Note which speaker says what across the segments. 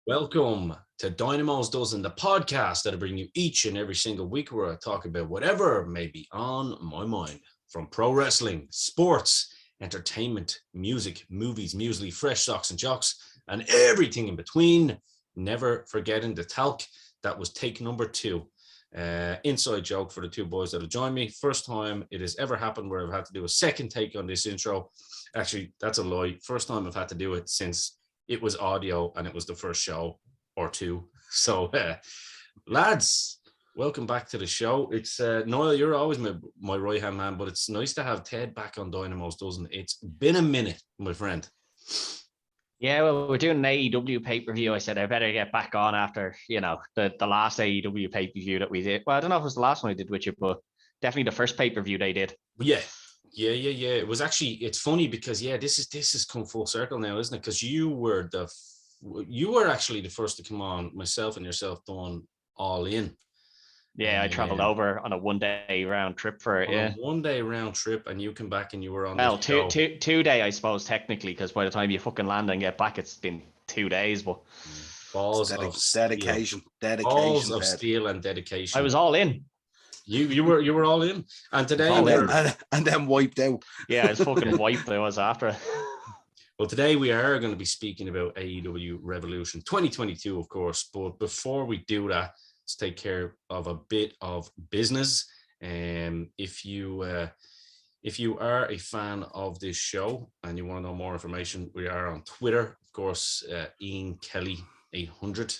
Speaker 1: Welcome to Dynamos Dozen, the podcast that I bring you each and every single week where I talk about whatever may be on my mind. From pro wrestling, sports, entertainment, music, movies, muesli, fresh socks and jocks, and everything in between. Never forgetting the talc. That was take number 2. Inside joke for the two boys that have joined me. First time it has ever happened where I've had to do a second take on this intro. Actually, that's a lie. First time I've had to do it since it was audio and it was the first show or two. So, lads, welcome back to the show. It's Niall, you're always my right-hand man, but it's nice to have Ted back on Dynamos, doesn't it? It's been a minute, my friend.
Speaker 2: Yeah, well, we're doing an AEW pay-per-view. I said I better get back on after, the last AEW pay-per-view that we did. Well, I don't know if it was the last one I did with you, but definitely the first pay-per-view they did.
Speaker 1: Yeah. It was actually, it's funny because this is come full circle now, isn't it? Because you were actually the first to come on. Myself and yourself done All In.
Speaker 2: Yeah, I traveled over on a one-day round trip for it. Yeah,
Speaker 1: a one-day round trip, and you come back and you were on.
Speaker 2: Well, two-day, I suppose technically, because by the time you fucking land and get back, it's been 2 days. But
Speaker 1: balls of
Speaker 3: dedication,
Speaker 1: balls of steel and dedication.
Speaker 2: I was all in.
Speaker 1: You were all in, and today
Speaker 3: and then wiped out.
Speaker 2: Yeah, I was fucking wiped. I was after.
Speaker 1: Well, today we are going to be speaking about AEW Revolution 2022, of course. But before we do that, let's take care of a bit of business. If you are a fan of this show and you want to know more information, we are on Twitter, of course. Ian Kelly 800.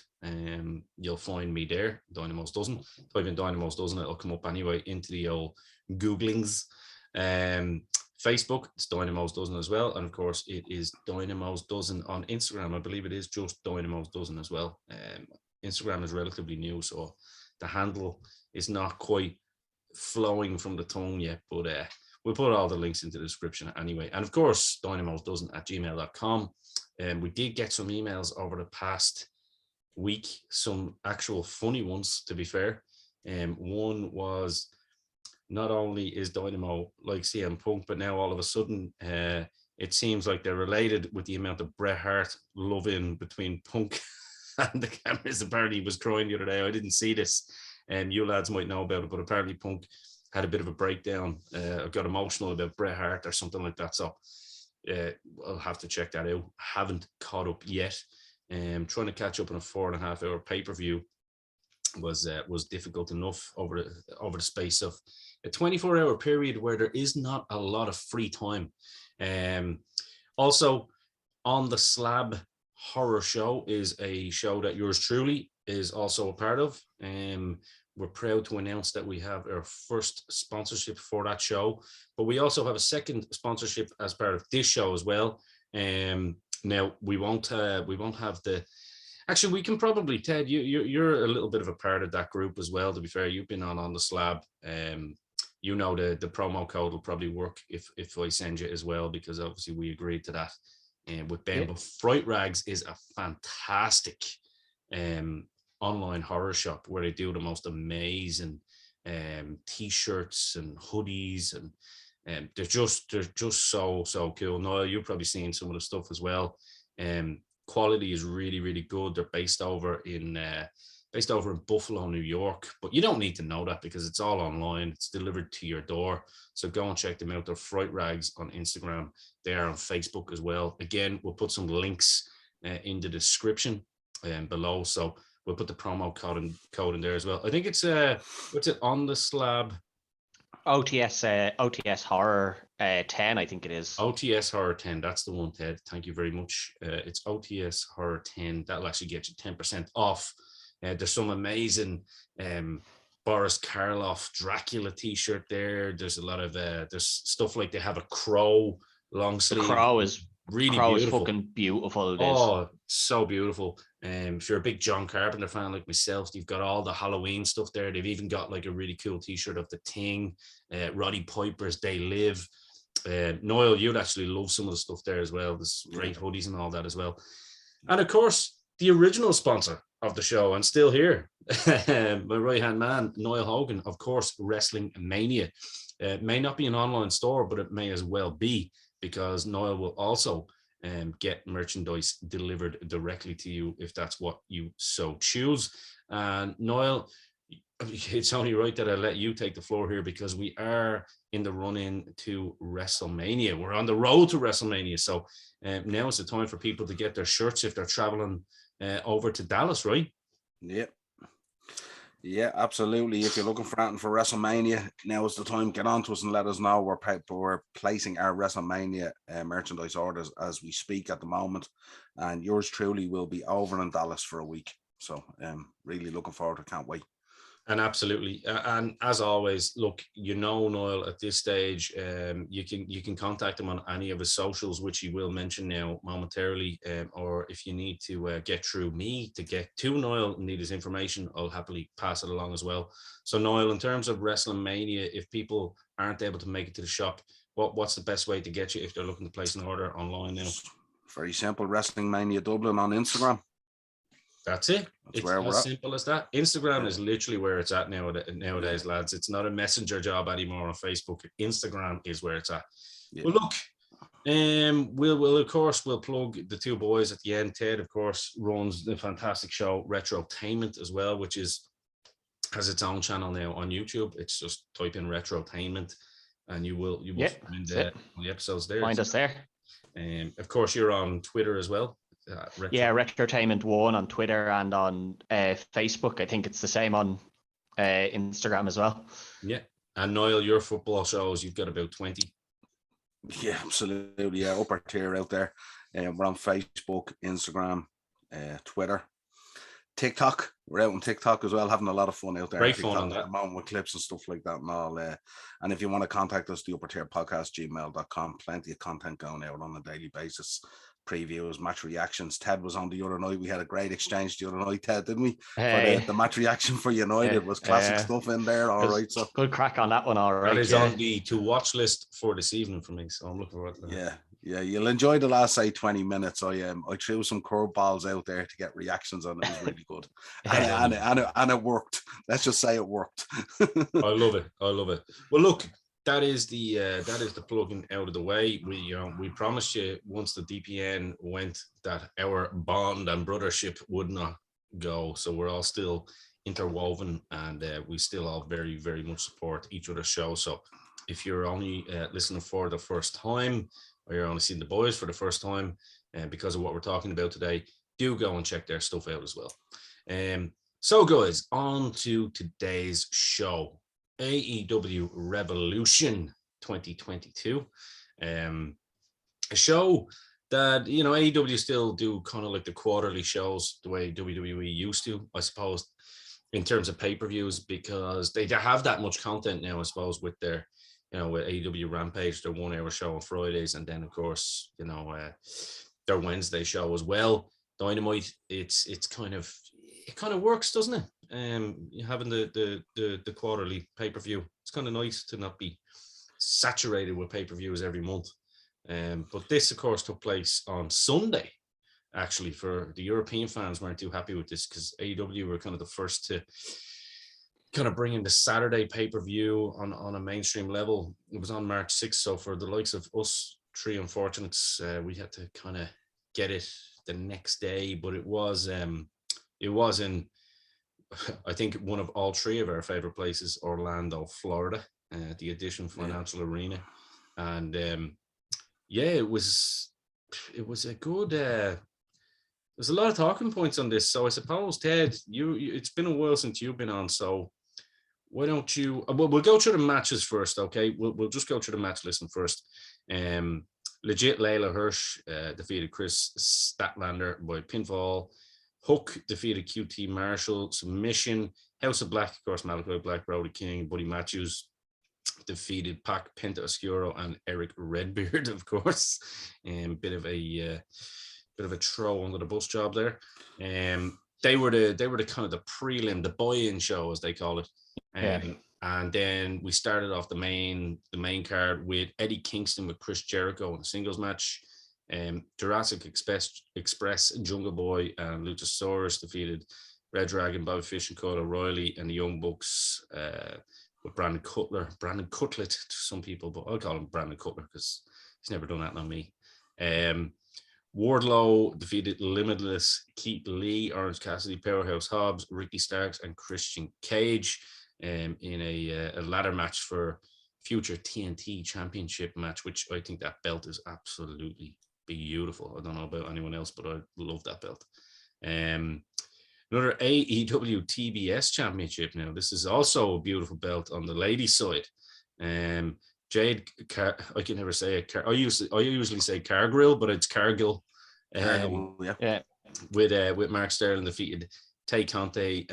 Speaker 1: You'll find me there. Dynamos Dozen. Type in Dynamos Dozen, it'll come up anyway into the old Googlings. Facebook, it's Dynamos Dozen as well, and of course it is Dynamos Dozen on Instagram. I believe it is just Dynamos Dozen as well. Instagram is relatively new, so the handle is not quite flowing from the tongue yet, but we'll put all the links into the description anyway. And of course, dynamosdozen@gmail.com. We did get some emails over the past week, some actual funny ones, to be fair. One was, not only is Dynamo like CM Punk, but now all of a sudden it seems like they're related with the amount of Bret Hart loving between Punk and the cameras. Apparently he was crying the other day. I didn't see this, and you lads might know about it, but apparently Punk had a bit of a breakdown, got emotional about Bret Hart or something like that. So I'll have to check that out. Haven't caught up yet. Trying to catch up on a 4.5 hour pay-per-view was difficult enough over the space of a 24-hour period where there is not a lot of free time. Also, On the Slab Horror Show is a show that yours truly is also a part of. We're proud to announce that we have our first sponsorship for that show, but we also have a second sponsorship as part of this show as well. Now we won't have the. Actually, we can probably, Ted, you're a little bit of a part of that group as well. To be fair, you've been on the slab. You know the promo code will probably work if I send you as well, because obviously we agreed to that with Ben. Yeah. But Fright Rags is a fantastic online horror shop where they do the most amazing t-shirts and hoodies, and they're just so cool. Niall, you've probably seen some of the stuff as well. Quality is really, really good. They're based over in Buffalo, New York, but you don't need to know that because it's all online. It's delivered to your door. So go and check them out. They're Fright Rags on Instagram. They are on Facebook as well. Again, we'll put some links in the description below. So we'll put the promo code in there as well. I think it's what's it, On the Slab?
Speaker 2: OTS Horror 10, I think it is.
Speaker 1: OTS Horror 10, that's the one, Ted. Thank you very much. It's OTS Horror 10. That'll actually get you 10% off. There's some amazing Boris Karloff Dracula t-shirt there. There's a lot of there's stuff like they have a Crow long sleeve.
Speaker 2: The Crow is
Speaker 1: really
Speaker 2: Crow
Speaker 1: beautiful.
Speaker 2: Is fucking beautiful.
Speaker 1: Oh, so beautiful. If you're a big John Carpenter fan like myself, you've got all the Halloween stuff there. They've even got like a really cool t-shirt of The Thing, Roddy Piper's They Live. Niall, you'd actually love some of the stuff there as well. There's great hoodies and all that as well. And of course, the original sponsor of the show, and still here, my right-hand man, Niall Hogan, of course, Wrestling Mania. It may not be an online store, but it may as well be, because Niall will also get merchandise delivered directly to you if that's what you so choose. And Niall, it's only right that I let you take the floor here because we are in the run-in to WrestleMania. We're on the road to WrestleMania. So now is the time for people to get their shirts if they're traveling over to Dallas, right?
Speaker 3: Yeah. Yeah, absolutely. If you're looking for anything for WrestleMania, now is the time. Get on to us and let us know. We're placing our WrestleMania merchandise orders as we speak at the moment. And yours truly will be over in Dallas for a week. So really looking forward to it. Can't wait.
Speaker 1: And absolutely, and as always, look, Niall, at this stage, you can contact him on any of his socials, which he will mention now momentarily, or if you need to get through me to get to Niall and need his information, I'll happily pass it along as well. So Niall, in terms of WrestleMania, if people aren't able to make it to the shop, what's the best way to get you if they're looking to place an order online now?
Speaker 3: Very simple. Wrestling Mania Dublin on Instagram.
Speaker 1: That's it. It's
Speaker 3: where we're
Speaker 1: as
Speaker 3: at.
Speaker 1: simple as that. Instagram is literally where it's at nowadays, lads. It's not a messenger job anymore on Facebook. Instagram is where it's at. Yeah. Well, look, we'll of course we'll plug the Two Boyz at the end. Ted, of course, runs the fantastic show Retrotainment as well, which has its own channel now on YouTube. It's just type in Retrotainment, and you will find the episodes there.
Speaker 2: Find us there.
Speaker 1: Of course, you're on Twitter as well.
Speaker 2: Retrotainment 1 on Twitter and on Facebook. I think it's the same on Instagram as well.
Speaker 1: Yeah. And Niall, your football shows, you've got about 20.
Speaker 3: Yeah, absolutely. Yeah, upper tier out there. We're on Facebook, Instagram, Twitter, TikTok. We're out on TikTok as well, having a lot of fun out there.
Speaker 1: Great fun on that.
Speaker 3: With clips and stuff like that and all. And if you want to contact us, the upper tier podcast, gmail.com. Plenty of content going out on a daily basis. Previews, match reactions. Ted was on the other night. We had a great exchange the other night, Ted, didn't we?
Speaker 2: Hey.
Speaker 3: For the match reaction for United was classic stuff in there. All right, so
Speaker 2: good crack on that one. All right,
Speaker 1: that is on the to watch list for this evening for me. So I'm looking forward to that.
Speaker 3: Yeah, you'll enjoy the last 20 minutes. I threw some curveballs out there to get reactions on it. It was really good, and it worked. Let's just say it worked.
Speaker 1: I love it. Well, look. That is the plugging out of the way. We promised you once the DPN went that our bond and brothership would not go. So we're all still interwoven, and we still all very, very much support each other's show. So if you're only listening for the first time, or you're only seeing the boys for the first time, because of what we're talking about today, do go and check their stuff out as well. So guys, on to today's show. AEW Revolution 2022, a show that AEW still do kind of like the quarterly shows the way WWE used to, I suppose, in terms of pay-per-views, because they have that much content now, I suppose, with their with AEW Rampage, their 1 hour show on Fridays, and then of course their Wednesday show as well. Dynamite, it kind of works, doesn't it? Having the quarterly pay-per-view, it's kind of nice to not be saturated with pay-per-views every month. But this, of course, took place on Sunday. Actually, for the European fans, weren't too happy with this because AEW were kind of the first to kind of bring in the Saturday pay-per-view on a mainstream level. It was on March 6th, so for the likes of us three unfortunates, we had to kind of get it the next day. But it was in, I think, one of all three of our favorite places, Orlando, Florida, the Edition Financial Arena. And it was a good, there's a lot of talking points on this. So I suppose, Ted, you it's been a while since you've been on. So why don't you, we'll go through the matches first. Okay. We'll just go through the match listing first. Legit Layla Hirsch defeated Chris Statlander by pinfall. Hook defeated QT Marshall, submission. House of Black, of course, Malachi Black, Brody King, Buddy Matthews defeated Pac, Penta Oscuro, and Eric Redbeard, of course. Bit of a throw under the bus job there. They were the kind of the prelim, the buy-in show, as they call it. And then we started off the main card with Eddie Kingston with Chris Jericho in a singles match. Jurassic Express, Jungle Boy, and Luchasaurus defeated Red Dragon, Bobby Fish, and Kyle O'Reilly, and the Young Bucks with Brandon Cutlet to some people, but I'll call him Brandon Cutler because he's never done that on me. Wardlow defeated Limitless, Keith Lee, Orange Cassidy, Powerhouse Hobbs, Ricky Starks, and Christian Cage in a ladder match for future TNT Championship match, which I think that belt is absolutely beautiful. I don't know about anyone else, but I love that belt. Another AEW TBS Championship. Now, this is also a beautiful belt on the ladies' side. Jade, I can never say it. I usually say Cargill, but it's Cargill. With Mark Sterling defeated Tay Conte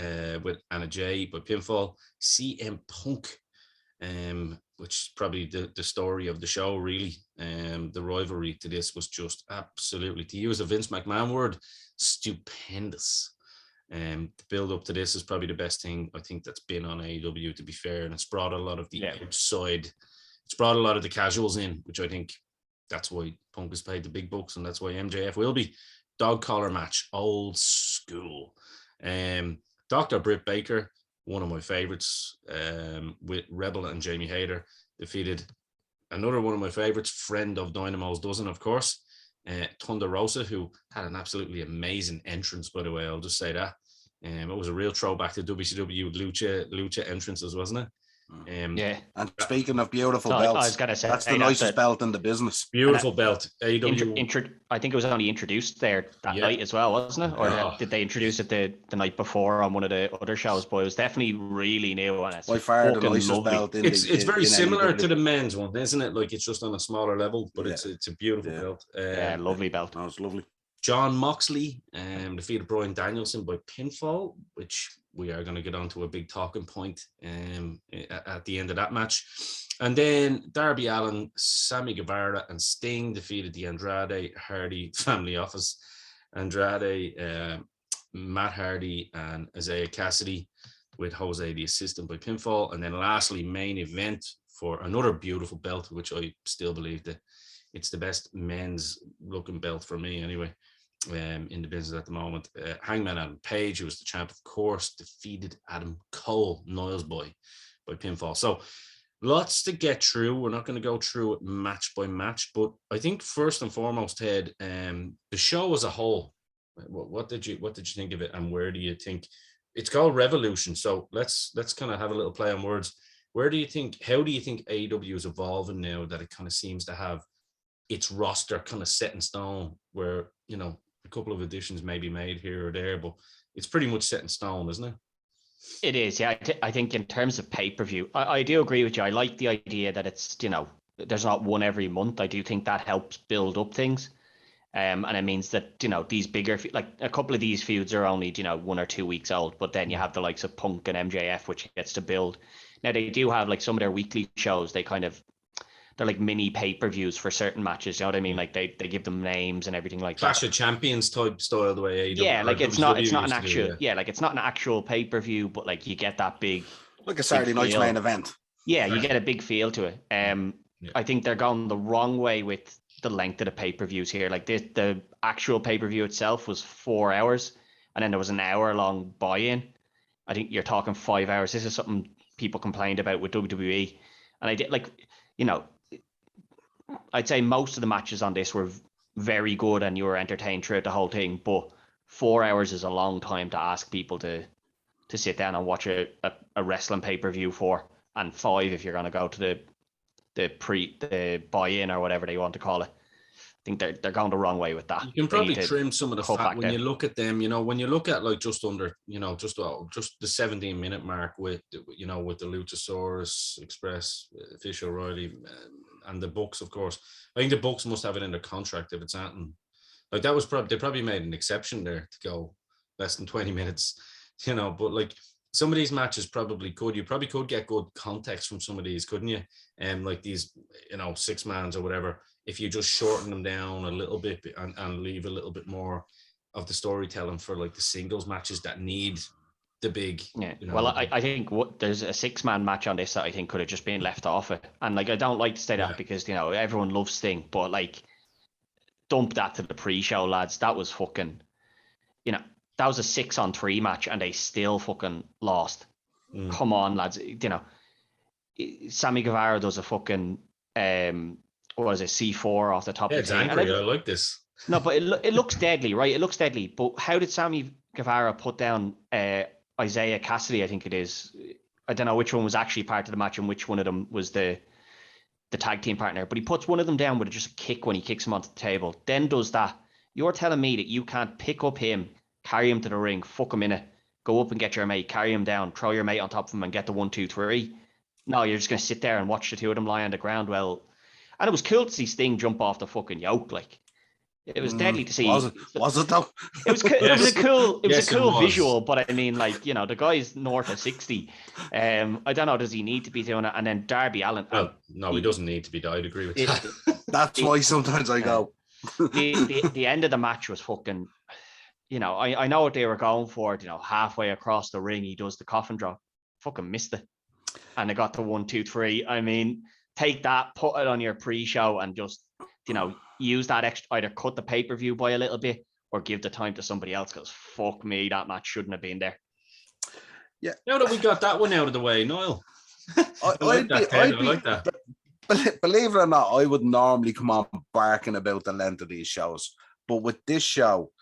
Speaker 1: with Anna Jay by pinfall. CM Punk, which is probably the story of the show, really. The rivalry to this was just absolutely, to use a Vince McMahon word, stupendous. The build up to this is probably the best thing I think that's been on AEW, to be fair, and it's brought a lot of the outside. It's brought a lot of the casuals in, which I think that's why Punk is paid the big bucks, and that's why MJF will be. Dog collar match, old school. Dr. Britt Baker, one of my favorites, with Rebel and Jamie Hayter, defeated another one of my favorites, friend of Dynamo's dozen, of course, Thunder Rosa, who had an absolutely amazing entrance, by the way. I'll just say that. It was a real throwback to WCW Lucha entrances, wasn't it?
Speaker 3: And speaking of beautiful belts, I was gonna say, that's the nicest belt in the business.
Speaker 1: Beautiful belt. AEW.
Speaker 2: I think it was only introduced there that night as well, wasn't it? Or did they introduce it the night before on one of the other shows? But it was definitely really new, and it's by far the nicest belt.
Speaker 1: It's very similar to the men's one, isn't it? Like, it's just on a smaller level, but it's a beautiful belt.
Speaker 2: Lovely belt.
Speaker 3: That was lovely.
Speaker 1: John Moxley defeated Bryan Danielson by pinfall, which we are going to get onto a big talking point at the end of that match. And then Darby Allin, Sammy Guevara, and Sting defeated the Andrade Hardy family office. Andrade, Matt Hardy, and Isaiah Cassidy, with Jose the assistant, by pinfall. And then lastly, main event for another beautiful belt, which I still believe that it's the best men's looking belt for me anyway, in the business at the moment. Hangman Adam Page, who was the champ, of course, defeated Adam Cole, Niles boy, by pinfall. So lots to get through. We're not going to go through it match by match, but I think first and foremost, Ted, the show as a whole, what did you think of it, and where do you think it's called Revolution? So let's kind of have a little play on words. How do you think AEW is evolving now that it kind of seems to have its roster kind of set in stone, where, you know, a couple of additions may be made here or there, but it's pretty much set in stone, isn't it?
Speaker 2: It is, yeah. I think in terms of pay-per-view, I do agree with you. I like the idea that it's, you know, there's not one every month. I do think that helps build up things. And it means that, you know, these bigger, like a couple of these feuds are only, you know, 1 or 2 weeks old, but then you have the likes of Punk and MJF, which gets to build. Now, they do have, like, some of their weekly shows, they're like mini pay-per-views for certain matches. You know what I mean? Like they give them names and everything like
Speaker 1: Clash
Speaker 2: that.
Speaker 1: of Champions type style, the way AEW.
Speaker 2: Yeah, like it's not an actual, like it's not an actual pay-per-view, but like you get that big,
Speaker 3: like a Saturday night's main event.
Speaker 2: Yeah, you get a big feel to it. I think they're going the wrong way with the length of the pay-per-views here. Like the actual pay-per-view itself was 4 hours, and then there was an hour-long buy-in. I think you're talking 5 hours. This is something people complained about with WWE, and I did, like, you know, I'd say most of the matches on this were very good and you were entertained throughout the whole thing, but 4 hours is a long time to ask people to sit down and watch a wrestling pay-per-view for, and 5 if you're going to go to the buy-in or whatever they want to call it. I think they're going the wrong way with that.
Speaker 1: You can probably trim some of the fat when you look at them, you know, when you look at like just under, you know, just the 17-minute mark with, you know, with the Luchasaurus Express, Fish O'Reilly, and the Bucks, of course. I think the Bucks must have it in their contract if it's anything. Like that was they probably made an exception there to go less than 20 minutes, you know, but like some of these matches you probably could get good context from some of these, couldn't you? Like these, you know, 6-mans or whatever, if you just shorten them down a little bit and leave a little bit more of the storytelling for like the singles matches that need the big,
Speaker 2: yeah.
Speaker 1: You know,
Speaker 2: well, I think there's a 6-man match on this that I think could have just been left off it, and like I don't like to say that because, you know, everyone loves Sting, but like dump that to the pre-show, lads. That was fucking, you know, that was a 6-on-3 match and they still fucking lost. Come on, lads. You know, Sammy Guevara does a fucking what was it, C4 off the top of the
Speaker 1: thing. I like this.
Speaker 2: No, but it looks deadly, right? It looks deadly. But how did Sammy Guevara put down Isaiah Cassidy? I think it is. I don't know which one was actually part of the match and which one of them was the tag team partner. But he puts one of them down with just a kick when he kicks him onto the table. Then does that. You're telling me that you can't pick up him, carry him to the ring, fuck him in it, go up and get your mate, carry him down, throw your mate on top of him and get the 1, 2, 3. No, you're just going to sit there and watch the two of them lie on the ground. Well, and it was cool to see Sting jump off the fucking yoke. Like, it was deadly to see.
Speaker 3: Was it though?
Speaker 2: It was a cool visual, but I mean, like, you know, the guy's north of 60. I don't know, does he need to be doing it? And then Darby Allin.
Speaker 1: Well, no, he doesn't need to be. I'd agree with that.
Speaker 3: That's why sometimes I go.
Speaker 2: The end of the match was fucking, you know, I know what they were going for. You know, halfway across the ring, he does the coffin drop, fucking missed it, and they got the 1, 2, 3. I mean, take that, put it on your pre-show, and just, you know, use that extra, either cut the pay-per-view by a little bit or give the time to somebody else, because fuck me, that match shouldn't have been there.
Speaker 3: Yeah.
Speaker 1: Now that we got that one out of the way, Niall. I like that.
Speaker 3: Believe it or not, I would normally come on barking about the length of these shows. But with this show,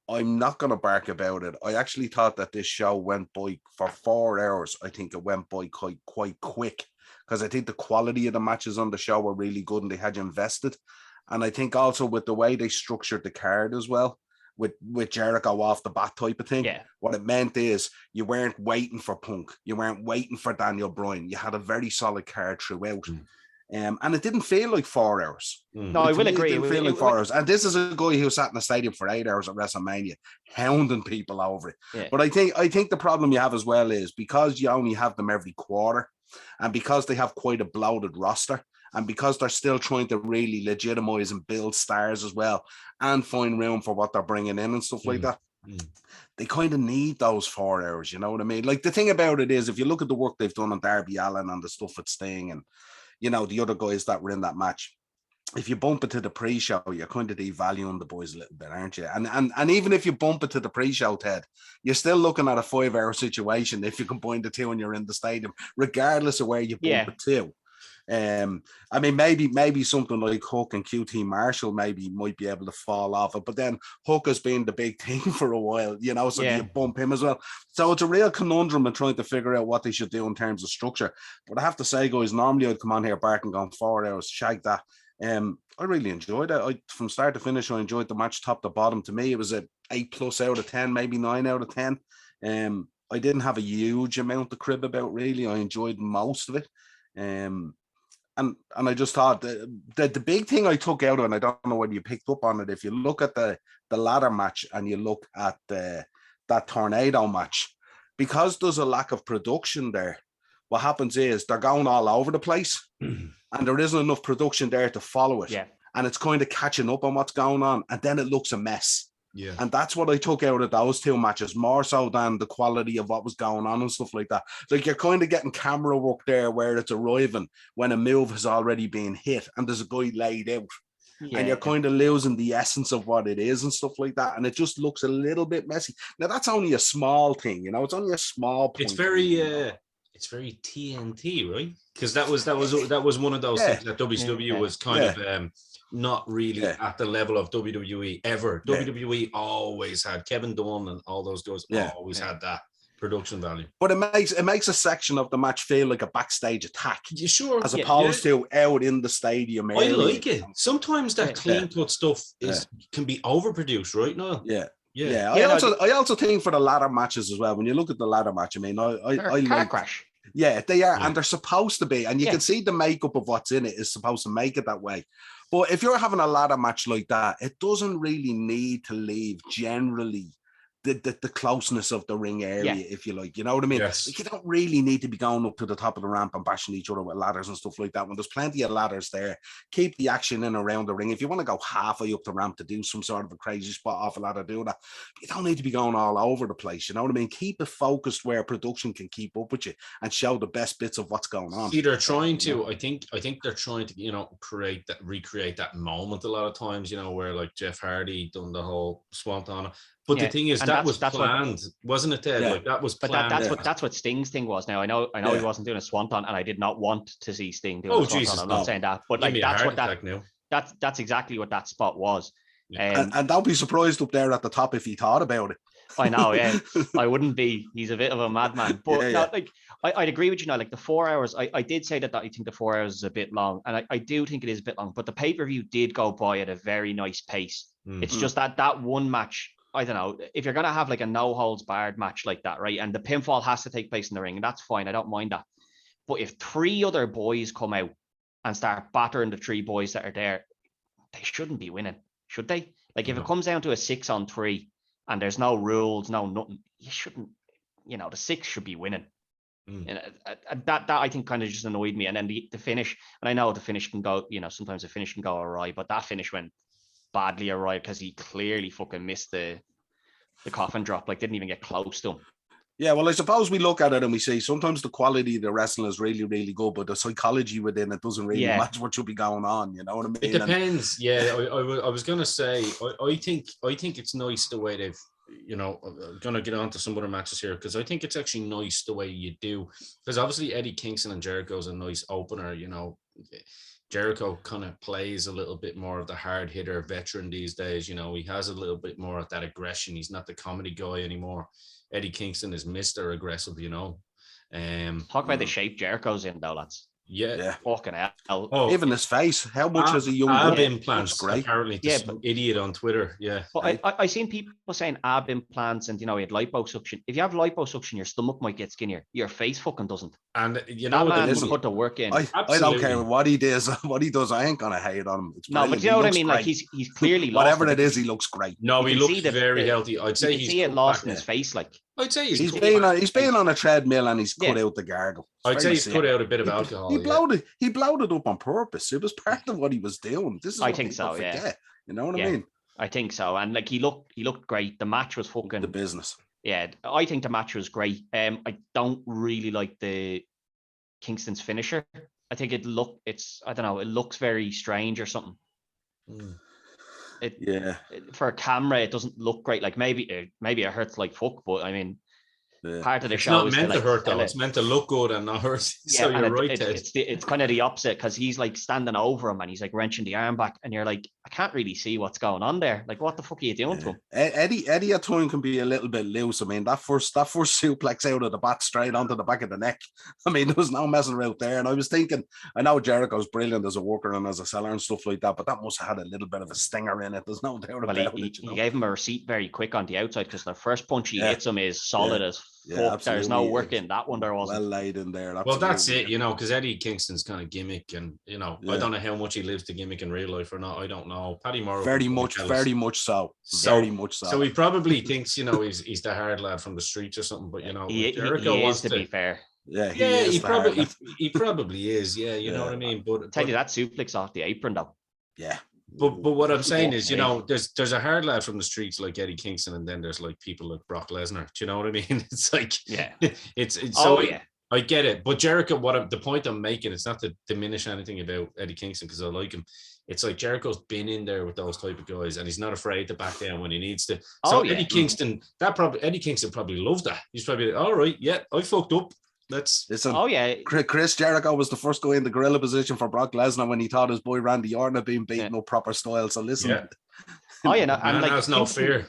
Speaker 3: I'm not going to bark about it. I actually thought that this show went by for 4 hours. I think it went by quite quick, because I think the quality of the matches on the show were really good and they had you invested. And I think also with the way they structured the card as well, with Jericho off the bat type of thing, what it meant is you weren't waiting for Punk. You weren't waiting for Daniel Bryan. You had a very solid card throughout. And it didn't feel like 4 hours.
Speaker 2: No, I will agree.
Speaker 3: It didn't feel like 4 hours. And this is a guy who sat in the stadium for 8 hours at WrestleMania, hounding people over it. Yeah. But I think the problem you have as well is because you only have them every quarter, and because they have quite a bloated roster, and because they're still trying to really legitimize and build stars as well, and find room for what they're bringing in and stuff like that, they kind of need those 4 hours. You know what I mean? Like, the thing about it is, if you look at the work they've done on Darby Allin and the stuff at Sting and, you know, the other guys that were in that match, if you bump it to the pre-show, you're kind of devaluing the boys a little bit, aren't you? And even if you bump it to the pre-show, Ted, you're still looking at a 5-hour situation if you combine the two and you're in the stadium, regardless of where you bump it to. I mean, maybe something like Hook and QT Marshall might be able to fall off it, but then Hook has been the big thing for a while, you know, so you bump him as well. So it's a real conundrum in trying to figure out what they should do in terms of structure. But I have to say, guys, normally I'd come on here barking, going 4 hours, shag that. I really enjoyed it. From start to finish, I enjoyed the match top to bottom. To me, it was an 8+ out of 10, maybe 9 out of 10. I didn't have a huge amount to crib about, really. I enjoyed most of it. And I just thought that the big thing I took out of it, and I don't know whether you picked up on it, if you look at the ladder match and you look at that tornado match, because there's a lack of production there, what happens is they're going all over the place and there isn't enough production there to follow it. Yeah. And it's kind of catching up on what's going on, and then it looks a mess. Yeah. And that's what I took out of those two matches, more so than the quality of what was going on and stuff like that. Like, you're kind of getting camera work there where it's arriving when a move has already been hit and there's a guy laid out. Yeah. And you're kind of losing the essence of what it is and stuff like that. And it just looks a little bit messy. Now, that's only a small thing, you know, it's only a small point.
Speaker 1: It's very TNT, right? Because that was one of those things that WCW was kind of not really at the level of WWE ever. WWE always had Kevin Dunn and all those guys always had that production value.
Speaker 3: But it makes a section of the match feel like a backstage attack.
Speaker 1: You sure?
Speaker 3: As opposed to out in the stadium area.
Speaker 1: I like it. Sometimes that clean cut stuff can be overproduced, right? No.
Speaker 3: Yeah. I also think for the ladder matches as well, when you look at the ladder match, I mean, I like
Speaker 2: crash.
Speaker 3: Yeah, they are, and they're supposed to be, and you can see the makeup of what's in it is supposed to make it that way. But if you're having a ladder match like that, it doesn't really need to leave generally the closeness of the ring area, if you like. You know what I mean?
Speaker 1: Yes.
Speaker 3: Like, you don't really need to be going up to the top of the ramp and bashing each other with ladders and stuff like that. When there's plenty of ladders there, keep the action in around the ring. If you want to go halfway up the ramp to do some sort of a crazy spot off a ladder, do that. But you don't need to be going all over the place. You know what I mean? Keep it focused where production can keep up with you and show the best bits of what's going on.
Speaker 1: See, they're trying to, I think they're trying to, you know, recreate that moment a lot of times, you know, where like Jeff Hardy done the whole Swanton. But the thing is, that was planned, wasn't it, Ted? Like, that was planned.
Speaker 2: But that's what Sting's thing was. Now, I know he wasn't doing a swanton, and I did not want to see Sting do a swanton.
Speaker 1: Jesus,
Speaker 2: I'm not saying that, but like that's exactly what that spot was.
Speaker 3: And don't be surprised up there at the top if he thought about it.
Speaker 2: I know, yeah. I wouldn't be. He's a bit of a madman. But like I'd agree with you now. Like the 4 hours, I did say that I think the 4 hours is a bit long. And I do think it is a bit long. But the pay-per-view did go by at a very nice pace. It's just that one match. I don't know. If you're gonna have like a no holds barred match like that, right? And the pinfall has to take place in the ring, and that's fine. I don't mind that. But if 3 other boys come out and start battering the 3 boys that are there, they shouldn't be winning, should they? Like if it comes down to a 6-on-3 and there's no rules, no nothing, you shouldn't. The 6 should be winning. And that I think kind of just annoyed me. And then the finish, and I know the finish can go, sometimes the finish can go awry, but that finish went badly awry because he clearly fucking missed the coffin drop. Like didn't even get close to him.
Speaker 3: Yeah, well, I suppose we look at it and we say sometimes the quality of the wrestling is really, really good, but the psychology within it doesn't really match what should be going on. You know what I mean?
Speaker 1: It depends. I was gonna say, I think it's nice the way they've, I'm gonna get on to some other matches here because I think it's actually nice the way you do. Because obviously Eddie Kingston and Jericho's a nice opener. Jericho kind of plays a little bit more of the hard hitter veteran these days. He has a little bit more of that aggression. He's not the comedy guy anymore. Eddie Kingston is Mr. Aggressive,
Speaker 2: Talk about the shape Jericho's in, though, lads.
Speaker 1: Yeah.
Speaker 2: Fucking hell.
Speaker 3: Oh, even his face. How much has a young
Speaker 1: ab implants? Great. Apparently, some idiot on Twitter. Yeah.
Speaker 2: But I seen people saying ab implants and he had liposuction. If you have liposuction, your stomach might get skinnier. Your face fucking doesn't.
Speaker 1: And
Speaker 2: that man would put the work in.
Speaker 3: I don't care what he does. What he does, I ain't gonna hate on him.
Speaker 2: No, but you know what I mean. Great. Like he's clearly
Speaker 3: whatever it is, he looks great.
Speaker 1: No, he looks very healthy. I'd say he's
Speaker 2: lost in his face. Like
Speaker 1: I'd say
Speaker 3: he's been on a treadmill and he's cut out the gargle.
Speaker 1: I'd say he's cut out a bit of alcohol.
Speaker 3: He bloated up on purpose. It was part of what he was doing. This is
Speaker 2: I think so. Yeah,
Speaker 3: you know what I mean.
Speaker 2: I think so. And like he looked great. The match was fucking
Speaker 3: the business.
Speaker 2: Yeah, I think the match was great. I don't really like the Kingston's finisher. I think it looks very strange or something. For a camera, it doesn't look great. Like maybe it hurts like fuck, but I mean, part of the show
Speaker 1: is not meant to hurt though. It's meant to look good and not hurt. So you're right.
Speaker 2: It's kind of the opposite because he's like standing over him and he's like wrenching the arm back, and you're like, I can't really see what's going on there. Like, what the fuck are you doing to him?
Speaker 3: Eddie at times can be a little bit loose. I mean, that first suplex out of the bat straight onto the back of the neck. I mean, there was no messing around there. And I was thinking, I know Jericho's brilliant as a worker and as a seller and stuff like that, but that must have had a little bit of a stinger in it. There's no doubt about it.
Speaker 2: He gave him a receipt very quick on the outside because the first punch he hits him is solid as fuck. There's no work in that one. There wasn't.
Speaker 3: Well laid in there.
Speaker 1: Well, that's it, because Eddie Kingston's kind of gimmick, and I don't know how much he lives the gimmick in real life or not. I don't know. Paddy Morrow.
Speaker 3: Very much so. Very much so.
Speaker 1: So he probably thinks, he's the hard lad from the streets or something. But Jericho
Speaker 2: wants to be fair.
Speaker 1: He probably is. Yeah, you know what I mean. But
Speaker 2: tell you that suplex off the apron though.
Speaker 3: Yeah.
Speaker 1: But what I'm saying is, there's a hard lad from the streets like Eddie Kingston, and then there's like people like Brock Lesnar. Do you know what I mean? It's like, it's so. I get it, but Jericho. The point I'm making, it's not to diminish anything about Eddie Kingston because I like him. It's like Jericho's been in there with those type of guys, and he's not afraid to back down when he needs to. So Eddie Kingston, Eddie Kingston probably loves that. He's probably like, all right, yeah, I fucked up.
Speaker 3: Listen, Chris Jericho was the first guy in the gorilla position for Brock Lesnar when he thought his boy Randy Orton had been beaten up proper style. So listen,
Speaker 2: and like
Speaker 1: that's no fear.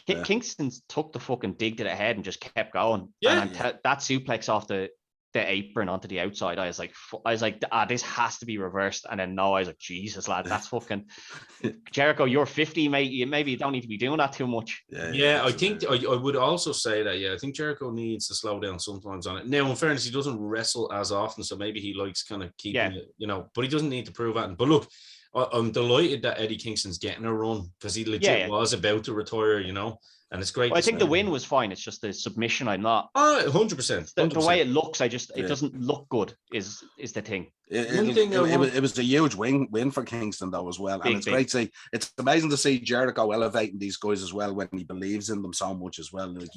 Speaker 2: Kingston took the fucking dig to the head and just kept going. And that suplex off the apron onto the outside, I was like, this has to be reversed. And then I was like, Jesus, lad, that's fucking Jericho. You're 50, mate. Maybe you don't need to be doing that too much.
Speaker 1: I think I would also say that. I think Jericho needs to slow down sometimes on it. Now, in fairness, he doesn't wrestle as often, so maybe he likes kind of keeping it, but he doesn't need to prove that. But look, I'm delighted that Eddie Kingston's getting a run because he legit was about to retire, and it's great.
Speaker 2: Well, I think the win was fine. It's just the submission. I'm not.
Speaker 1: 100%.
Speaker 2: The way it looks, it doesn't look good. Is the thing.
Speaker 3: It was a huge win for Kingston though as well, and it's great to see. It's amazing to see Jericho elevating these guys as well when he believes in them so much as well. Like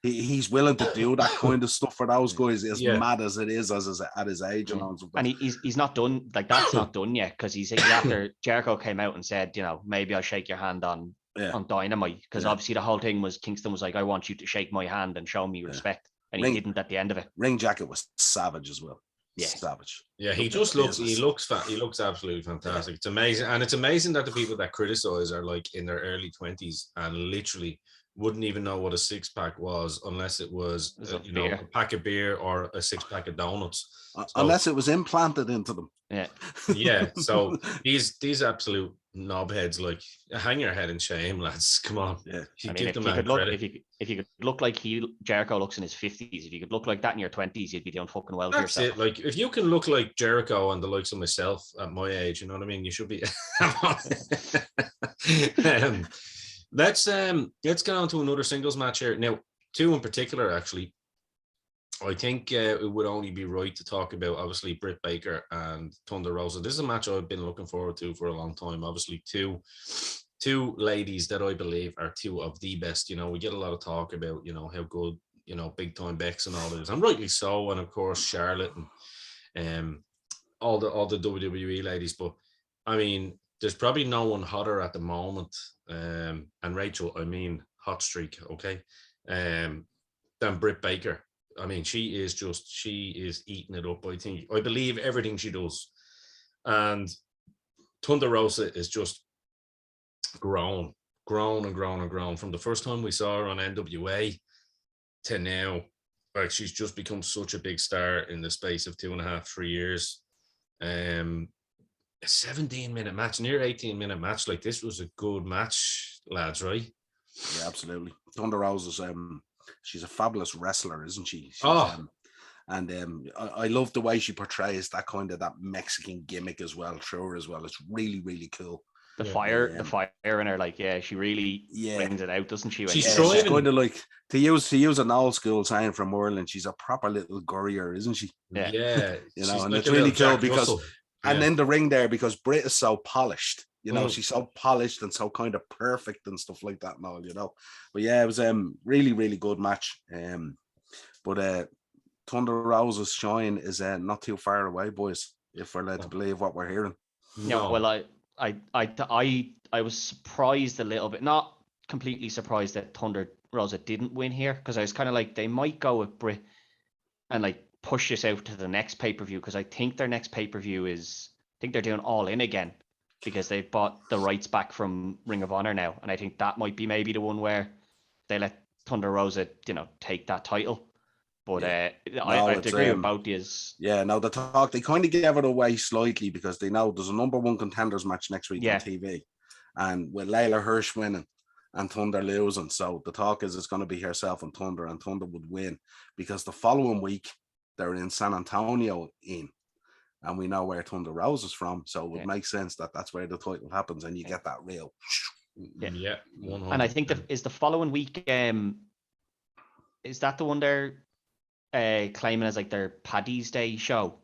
Speaker 3: he's willing to do that kind of stuff for those guys, as mad as it is at his age.
Speaker 2: And he's not done. Like that's not done yet because he's after Jericho came out and said, maybe I'll shake your hand on Dynamo, because obviously the whole thing was Kingston was like, I want you to shake my hand and show me respect, and he didn't at the end of it.
Speaker 3: Ring jacket was savage as well. savage.
Speaker 1: Yeah, he just looks. He looks absolutely fantastic. It's amazing, and it's amazing that the people that criticize are like in their early 20s and literally wouldn't even know what a six-pack was unless it was a pack of beer or a six-pack of donuts.
Speaker 3: Unless it was implanted into them.
Speaker 1: Yeah. So these absolute knobheads, like, hang your head in shame, lads. Come on.
Speaker 3: Yeah.
Speaker 2: If you could look like Jericho looks in his 50s, if you could look like that in your 20s, you'd be doing fucking well for yourself.
Speaker 1: It. Like, if you can look like Jericho and the likes of myself at my age, you know what I mean? You should be. Let's get on to another singles match here. Now, two in particular, actually. I think it would only be right to talk about, obviously, Britt Baker and Thunder Rosa. This is a match I've been looking forward to for a long time. Obviously, two ladies that I believe are two of the best. You know, we get a lot of talk about, you know, how good, you know, big time Bex and all this, and rightly so. And of course, Charlotte and all the WWE ladies. But I mean, there's probably no one hotter at the moment. And Rachel, I mean, hot streak, okay, than Britt Baker. I mean, she is eating it up. I believe everything she does. And Thunder Rosa is just grown from the first time we saw her on NWA to now. Like, she's just become such a big star in the space of 2.5, 3 years. A 17-minute match, near 18-minute match. Like, this was a good match, lads, right?
Speaker 3: Yeah, absolutely. Thunder Rosa's she's a fabulous wrestler, isn't she? I love the way she portrays that Mexican gimmick as well through her as well. It's really, really cool.
Speaker 2: The fire in her, like, she really brings it out, doesn't she?
Speaker 1: She's
Speaker 3: kind of like, to use an old school saying from Ireland, she's a proper little gurrier, isn't she?
Speaker 1: Yeah.
Speaker 3: You know, and like, it's really cool because and in the ring there, because Britt is so polished. You know, she's so polished and so kind of perfect and stuff like that and all, you know. But yeah, it was really, really good match. But Thunder Rosa's shine is not too far away, boys, if we're led to believe what we're hearing.
Speaker 2: No, well, I was surprised a little bit, not completely surprised that Thunder Rosa didn't win here, because I was kind of like, they might go with Britt and like push this out to the next pay-per-view, because I think their next pay-per-view they're doing All In again, because they've bought the rights back from Ring of Honor now, and I think that might be maybe the one where they let Thunder Rosa, you know, take that title. But I agree with both these.
Speaker 3: Yeah, no, the talk, they kind of gave it away slightly because they know there's a number one contenders match next week on TV, and with Layla Hirsch winning and Thunder losing, so the talk is it's going to be herself and Thunder would win, because the following week they're in San Antonio and we know where Thunder Rosa's from, so it would make sense that that's where the title happens, and you get that real.
Speaker 1: Yeah, 100%.
Speaker 2: And I think is the following week. Is that the one they're claiming as like their Paddy's Day show?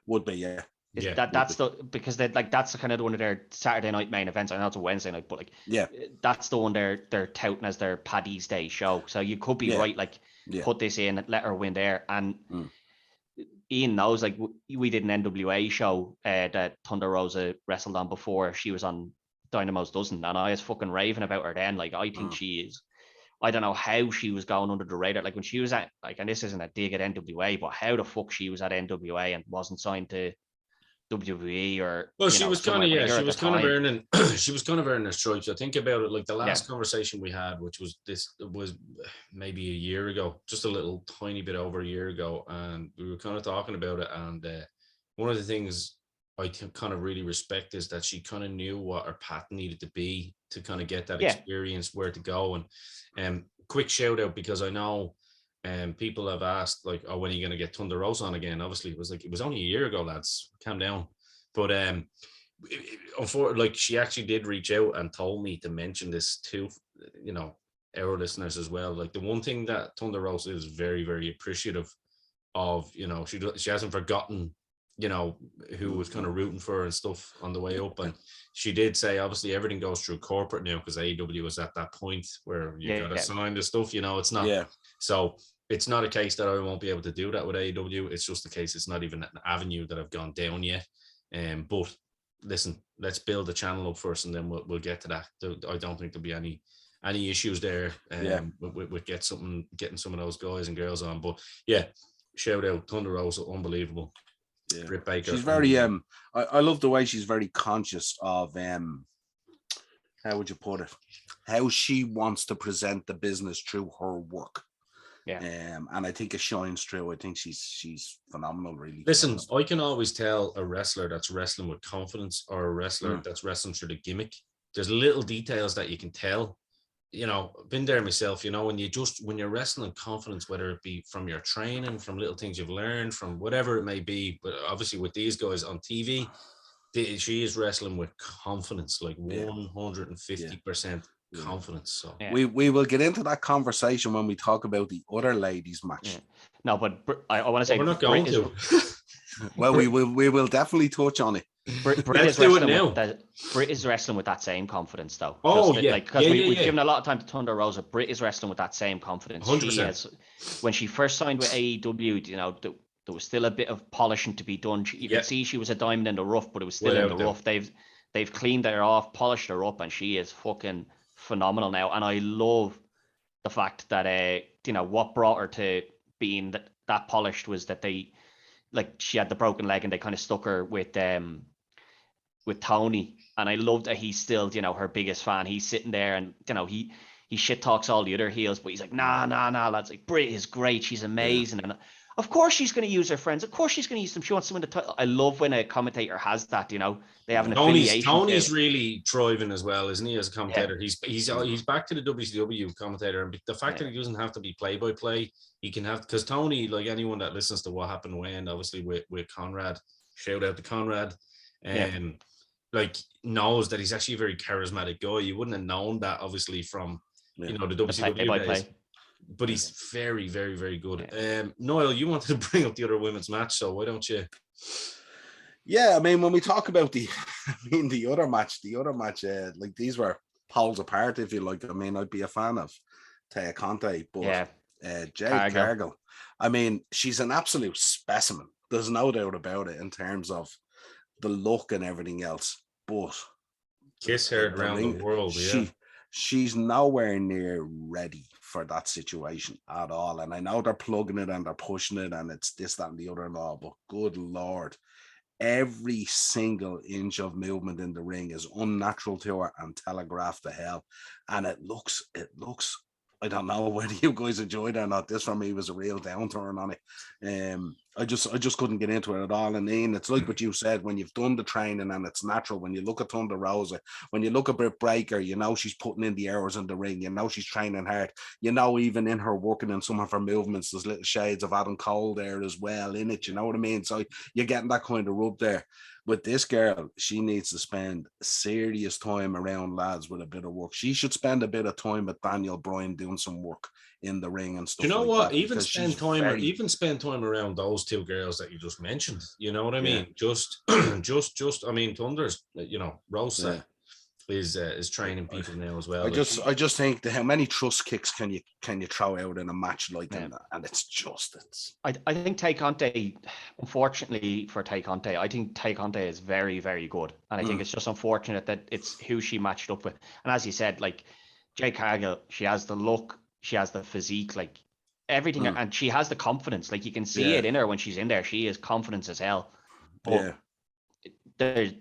Speaker 3: Would be, yeah.
Speaker 2: That's because they like, that's the kind of one of their Saturday night main events. I know it's a Wednesday night, but like, that's the one they're touting as their Paddy's Day show. So you could be right, like, put this in, let her win there, and. Ian knows, like, we did an NWA show that Thunder Rosa wrestled on before she was on Dynamos Dozen, and I was fucking raving about her then. Like, I think she is, I don't know how she was going under the radar. Like, when she was at, like, and this isn't a dig at NWA, but how the fuck she was at NWA and wasn't signed to WWE or.
Speaker 1: Well, she was kind of she was kind of earning she was kind of earning her stripes. I think about it, like the last conversation we had, which was maybe a year ago, just a little tiny bit over a year ago, and we were kind of talking about it. And one of the things I kind of really respect is that she kind of knew what her path needed to be to kind of get that experience, where to go. And quick shout out, because I know people have asked, like, oh, when are you going to get Thunder Rosa on again? Obviously, it was only a year ago, lads. Calm down. But like, she actually did reach out and told me to mention this to, you know, our listeners as well. Like, the one thing that Thunder Rosa is very, very appreciative of, you know, she hasn't forgotten, you know, who was kind of rooting for her and stuff on the way up. And she did say, obviously, everything goes through corporate now, because AEW is at that point where you got to sign the stuff, you know, it's not. Yeah. So it's not a case that I won't be able to do that with AEW. It's just a case it's not even an avenue that I've gone down yet. But listen, let's build the channel up first, and then we'll get to that. I don't think there'll be any issues there with getting some of those guys and girls on. But yeah, shout out Thunder Rosa, unbelievable.
Speaker 3: Yeah.
Speaker 1: Britt Baker.
Speaker 3: She's very I love the way she's very conscious of how would you put it? How she wants to present the business through her work.
Speaker 2: Yeah.
Speaker 3: And I think it shines through. I think she's phenomenal, really.
Speaker 1: Listen, I can always tell a wrestler that's wrestling with confidence or a wrestler that's wrestling through the gimmick. There's little details that you can tell. You know, been there myself, you know, when you're wrestling in confidence, whether it be from your training, from little things you've learned, from whatever it may be, but obviously with these guys on TV, she is wrestling with confidence, like 150% confidence. So
Speaker 3: we will get into that conversation when we talk about the other ladies match.
Speaker 2: Yeah. No, but I want to say
Speaker 1: we're not going to.
Speaker 3: Well, we will definitely touch on it.
Speaker 2: Britt is wrestling with that same confidence, though.
Speaker 1: Oh,
Speaker 2: because we've given a lot of time to Thunder Rosa. Britt is wrestling with that same confidence.
Speaker 1: 100%.
Speaker 2: She has, when she first signed with AEW, you know, there was still a bit of polishing to be done. You could see she was a diamond in the rough, but it was still in the rough. They've cleaned her off, polished her up, and she is fucking phenomenal now. And I love the fact that you know, what brought her to being that polished was that she had the broken leg and they kind of stuck her with Tony. And I love that he's still, you know, her biggest fan. He's sitting there and, you know, he shit talks all the other heels, but he's like, nah, lads, like, Britt is great, she's amazing. And of course she's going to use her friends. Of course she's going to use them. She wants to win the title. I love when a commentator has that, you know, they have an affiliation.
Speaker 1: Tony's really thriving as well, isn't he, as a commentator? Yeah. He's back to the WCW commentator, and the fact that he doesn't have to be play-by-play, he can have, because Tony, like anyone that listens to What Happened When, obviously with Conrad, shout out to Conrad, like knows that he's actually a very charismatic guy. You wouldn't have known that obviously from you know, the WCW days. But he's very, very, very good. Niall, you wanted to bring up the other women's match, so why don't you?
Speaker 3: Yeah, I mean, when we talk about the other match, like these were poles apart, if you like. I mean, I'd be a fan of Taya Conte, but Jade Cargill, I mean, she's an absolute specimen. There's no doubt about it in terms of the look and everything else. But
Speaker 1: kiss her around the world,
Speaker 3: she's nowhere near ready for that situation at all. And I know they're plugging it and they're pushing it and it's this, that, and the other and all, but good Lord, every single inch of movement in the ring is unnatural to her and telegraphed to hell. And it looks, I don't know whether you guys enjoyed it or not. This for me was a real downturn on it. I just couldn't get into it at all. And Ian, it's like what you said, when you've done the training and it's natural, when you look at Thunder Rosa, when you look at Britt Baker, you know she's putting in the hours in the ring, you know she's training hard, you know, even in her working in some of her movements, there's little shades of Adam Cole there as well in it, you know what I mean? So you're getting that kind of rub there. With this girl, she needs to spend serious time around lads with a bit of work. She should spend a bit of time with Daniel Bryan doing some work in the ring and stuff.
Speaker 1: You know
Speaker 3: like
Speaker 1: what?
Speaker 3: That,
Speaker 1: even spend time around those two girls that you just mentioned. You know what I mean? Just. I mean, Thunder's. You know, Rosa is training people now as well.
Speaker 3: I just think that how many trust kicks can you throw out in a match like that? And it's.
Speaker 2: I think Tay Conte, unfortunately for Tay Conte, I think Tay Conte is very, very good, and I think it's just unfortunate that it's who she matched up with. And as you said, like Jade Cargill, she has the look, she has the physique, like everything, and she has the confidence. Like you can see it in her when she's in there. She is confident as hell. But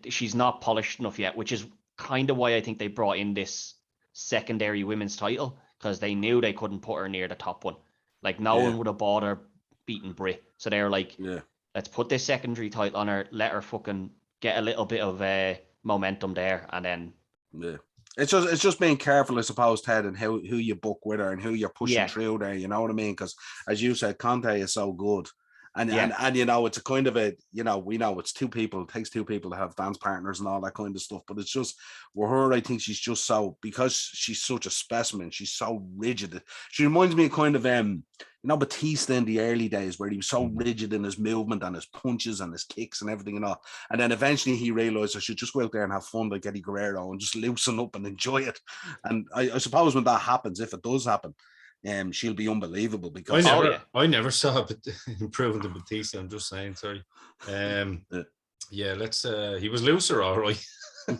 Speaker 2: she's not polished enough yet, which is kind of why I think they brought in this secondary women's title, because they knew they couldn't put her near the top one. Like no one would have bought her beating Britt. So they were like, let's put this secondary title on her, let her fucking get a little bit of momentum there, and then
Speaker 3: it's just being careful, I suppose, Ted, and who you book with her and who you're pushing through there. You know what I mean? Because as you said, Conte is so good. And you know, it's a kind of a, you know, we know it's two people, it takes two people to have dance partners and all that kind of stuff, but it's just with her, I think she's just so, because she's such a specimen, she's so rigid. She reminds me of kind of you know, Batista in the early days, where he was so rigid in his movement and his punches and his kicks and everything and all. And then eventually he realized I should just go out there and have fun like Eddie Guerrero and just loosen up and enjoy it. And I suppose when that happens, if it does happen, she'll be unbelievable, because
Speaker 1: I never saw it improving to Batista. I'm just saying, sorry. Let's he was looser, all right.
Speaker 3: We're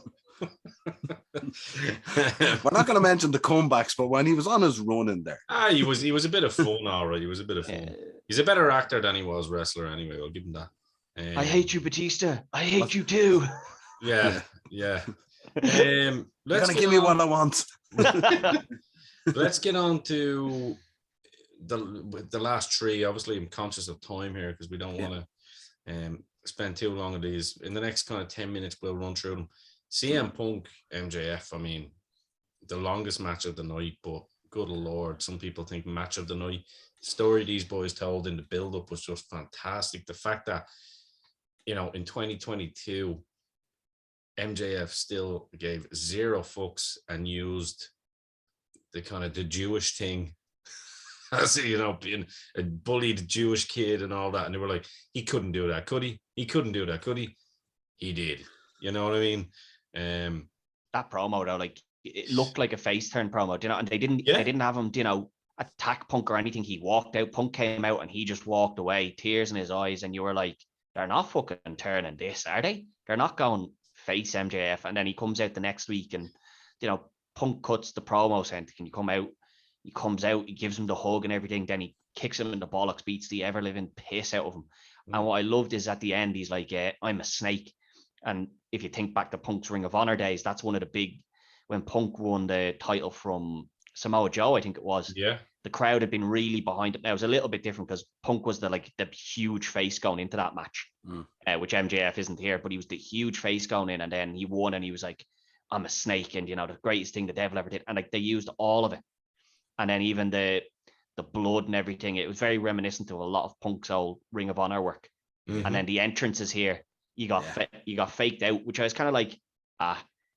Speaker 3: not going to mention the comebacks, but when he was on his run in there,
Speaker 1: he was a bit of fun, all right. He was a bit of fun. He's a better actor than he was wrestler, anyway. I'll give him that.
Speaker 2: I hate you, Batista. I hate you too.
Speaker 1: Yeah.
Speaker 3: You're gonna give me what I want.
Speaker 1: Let's get on to the last three. Obviously, I'm conscious of time here because we don't want to spend too long on these. In the next kind of 10 minutes, we'll run through them. CM Punk, MJF, I mean, the longest match of the night, but good Lord, some people think match of the night. The story these boys told in the build-up was just fantastic. The fact that, in 2022, MJF still gave zero fucks and used the kind of the Jewish thing as, being a bullied Jewish kid and all that. And they were like, he couldn't do that, could he? He couldn't do that, could he? He did. You know what I mean?
Speaker 2: That promo though, like it looked like a face turn promo, and they didn't have him, attack Punk or anything. He walked out, Punk came out and he just walked away, tears in his eyes, and you were like, they're not fucking turning this, are they? They're not going face MJF. And then he comes out the next week and, Punk cuts the promo saying, can you come out? He comes out, he gives him the hug and everything, then he kicks him in the bollocks, beats the ever-living piss out of him. And what I loved is at the end, he's like, I'm a snake. And if you think back to Punk's Ring of Honor days, that's one of the big, when Punk won the title from Samoa Joe, I think it was.
Speaker 1: Yeah.
Speaker 2: The crowd had been really behind it. Now it was a little bit different because Punk was the huge face going into that match, which MJF isn't here, but he was the huge face going in, and then he won and he was like, I'm a snake, and the greatest thing the devil ever did. And like they used all of it. And then even the blood and everything, it was very reminiscent of a lot of Punk's old Ring of Honor work. Mm-hmm. And then the entrances here, you got faked out, which I was kind of like,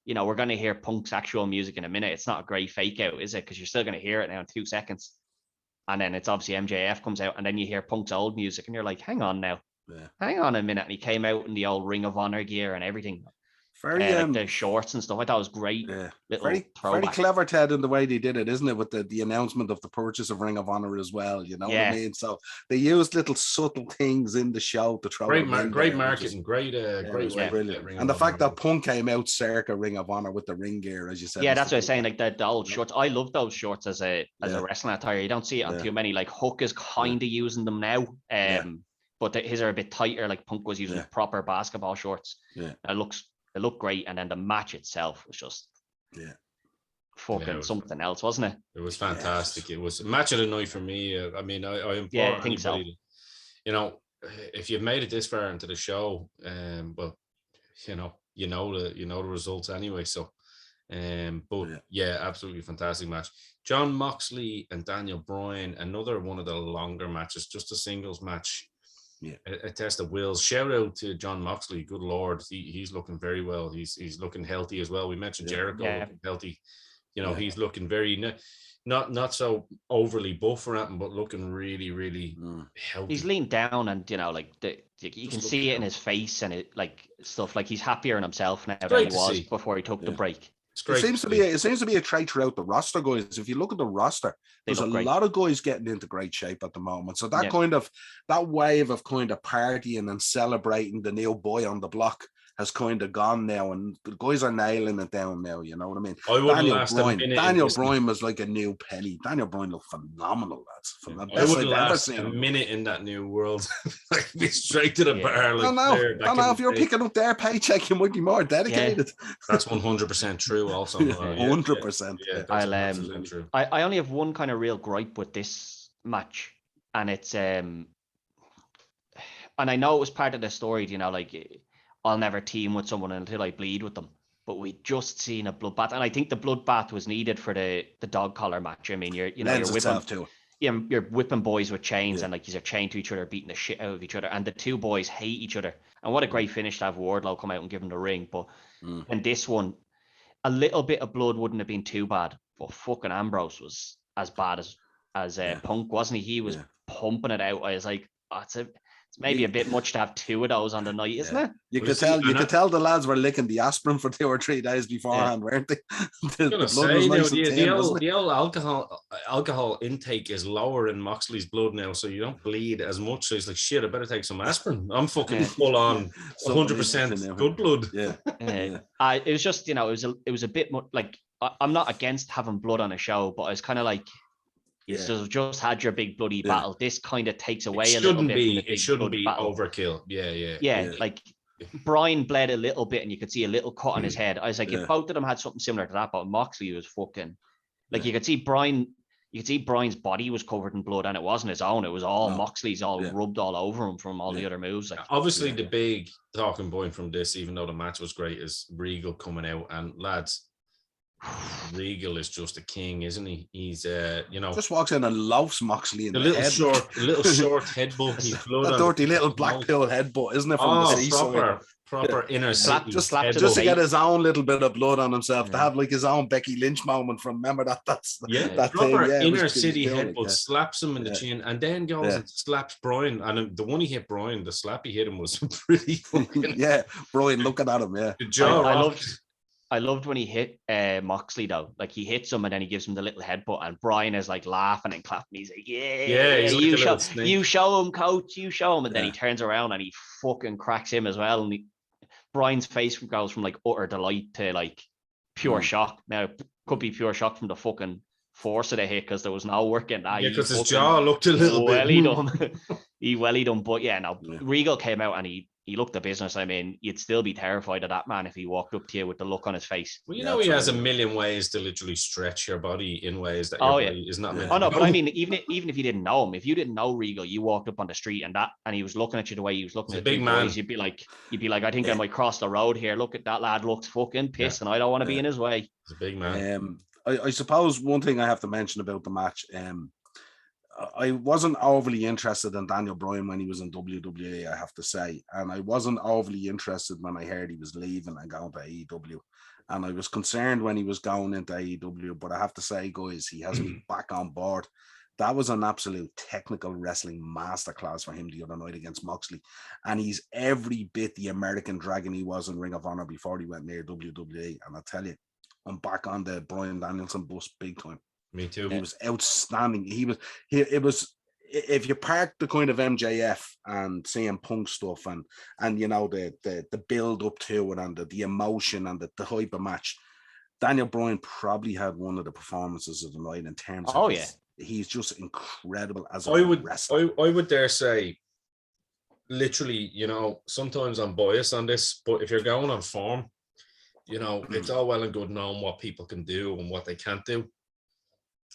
Speaker 2: we're going to hear Punk's actual music in a minute. It's not a great fake out, is it? Because you're still going to hear it now in 2 seconds. And then it's obviously MJF comes out, and then you hear Punk's old music, and you're like, hang on now. Yeah. Hang on a minute. And he came out in the old Ring of Honor gear and everything. Very like the shorts and stuff. I thought it was great. Yeah.
Speaker 3: Very clever, Ted, in the way they did it, isn't it? With the announcement of the purchase of Ring of Honor as well. You know what I mean? So they used little subtle things in the show to throw
Speaker 1: great marketing, great brilliant.
Speaker 3: And the fact that Punk came out circa Ring of Honor with the ring gear, as you said.
Speaker 2: Yeah, that's what I was saying. Like the old shorts. I love those shorts as a wrestling attire. You don't see it on too many. Like Hook is kind of using them now. But his are a bit tighter. Like Punk was using proper basketball shorts. Yeah, it looked great, and then the match itself was just something else, wasn't it?
Speaker 1: It was fantastic. It was a match of the night for me. I mean, I implore
Speaker 2: I think so.
Speaker 1: If you've made it this far into the show, but you know the results anyway. So, absolutely fantastic match. Jon Moxley and Daniel Bryan, another one of the longer matches, just a singles match. Yeah, a test of wills. Shout out to Jon Moxley. Good Lord, he's looking very well. He's looking healthy as well. We mentioned Jericho looking healthy. He's looking very not so overly buff or anything, but looking really, really healthy.
Speaker 2: He's leaned down, and you can see it in his face and it like stuff. Like he's happier in himself now than he was before he took the break.
Speaker 3: It seems to be a trait throughout the roster, guys. If you look at the roster, there's a lot of guys getting into great shape at the moment. So that wave of kind of partying and celebrating the new boy on the block has kind of gone now, and the guys are nailing it down now. You know what I mean? Daniel Bryan was like a new penny. Daniel Bryan looked phenomenal, lads.
Speaker 1: I wouldn't last a minute in that new world. Like be straight to the bar.
Speaker 3: Like, if you're picking up their paycheck, you might be more dedicated.
Speaker 1: That's 100% true. Also,
Speaker 3: 100%.
Speaker 1: Yeah, true.
Speaker 2: I only have one kind of real gripe with this match, and it's and I know it was part of the story. Like I'll never team with someone until I bleed with them. But we just seen a bloodbath, and I think the bloodbath was needed for the dog collar match. I mean, you're whipping boys with chains, and like you're chained to each other, beating the shit out of each other, and the two boys hate each other. And what a great finish to have Wardlow come out and give him the ring. But in this one, a little bit of blood wouldn't have been too bad. But fucking Ambrose was as bad as Punk, wasn't he? He was pumping it out. I was like, it's maybe a bit much to have two of those on the night, isn't it?
Speaker 3: You could tell the lads were licking the aspirin for 2 or 3 days beforehand, weren't they?
Speaker 1: The old alcohol intake is lower in Moxley's blood now, so you don't bleed as much. So he's like, shit, I better take some aspirin. I'm fucking full on 100% good blood.
Speaker 2: It was just, it was a bit more like, I'm not against having blood on a show, but I was kind of like, You just had your big bloody battle. This kind of takes away a little bit from the big
Speaker 1: it shouldn't be
Speaker 2: battle.
Speaker 1: overkill.
Speaker 2: Yeah, like Bryan bled a little bit, and you could see a little cut on his head. I was like, if both of them had something similar to that, but Moxley was fucking like you could see Bryan. You could see Bryan's body was covered in blood, and it wasn't his own. It was all Moxley's, all rubbed all over him from all the other moves. Like,
Speaker 1: obviously, the big talking point from this, even though the match was great, is Regal coming out. And lads, Regal is just a king, isn't he? He's
Speaker 3: just walks in and loves Moxley in the
Speaker 1: little
Speaker 3: head.
Speaker 1: short headbutt. He's
Speaker 3: a dirty little Blackpool headbutt, isn't it? From the seaside.
Speaker 1: Proper inner city.
Speaker 3: Just to get his own little bit of blood on himself, to have like his own Becky Lynch moment from, remember that
Speaker 1: proper
Speaker 3: thing.
Speaker 1: Inner city headbutt, slaps him in the chin, and then goes and slaps Bryan. And the one he hit Bryan, the slap he hit him was pretty fucking
Speaker 3: Bryan looking at him.
Speaker 1: The jaw
Speaker 2: I loved when he hit Moxley though. Like he hits him and then he gives him the little headbutt, and Bryan is like laughing and clapping. He's like, you show him, coach, you show him. And then he turns around and he fucking cracks him as well. And Bryan's face goes from like utter delight to like pure shock. Now it could be pure shock from the fucking force of the hit, because there was no working that.
Speaker 1: Yeah, because his jaw looked a little bit.
Speaker 2: He wellied him, but Regal came out and he looked the business. I mean, you'd still be terrified of that man if he walked up to you with the look on his face.
Speaker 1: Well, he has a million ways to literally stretch your body in ways that your body is not meant.
Speaker 2: Oh no, but I mean, even if you didn't know him, if you didn't know Regal, you walked up on the street and he was looking at you the way he was looking at
Speaker 1: big man.
Speaker 2: Boys, you'd be like, I think I might cross the road here. Look at that lad, looks fucking pissed, and I don't want to be in his way.
Speaker 1: He's a big man.
Speaker 3: I suppose one thing I have to mention about the match, I wasn't overly interested in Daniel Bryan when he was in WWE, I have to say. And I wasn't overly interested when I heard he was leaving and going to AEW. And I was concerned when he was going into AEW. But I have to say, guys, he has me back on board. That was an absolute technical wrestling masterclass for him the other night against Moxley. And he's every bit the American Dragon he was in Ring of Honor before he went near WWE. And I tell you, I'm back on the Bryan Danielson bus big time.
Speaker 1: Me too.
Speaker 3: He was outstanding. It was if you park the kind of MJF and CM Punk stuff and the build up to it and the emotion and the hype of match, Daniel Bryan probably had one of the performances of the night in terms of he's just incredible as a wrestler.
Speaker 1: I would dare say, literally, sometimes I'm biased on this, but if you're going on form, it's all well and good knowing what people can do and what they can't do.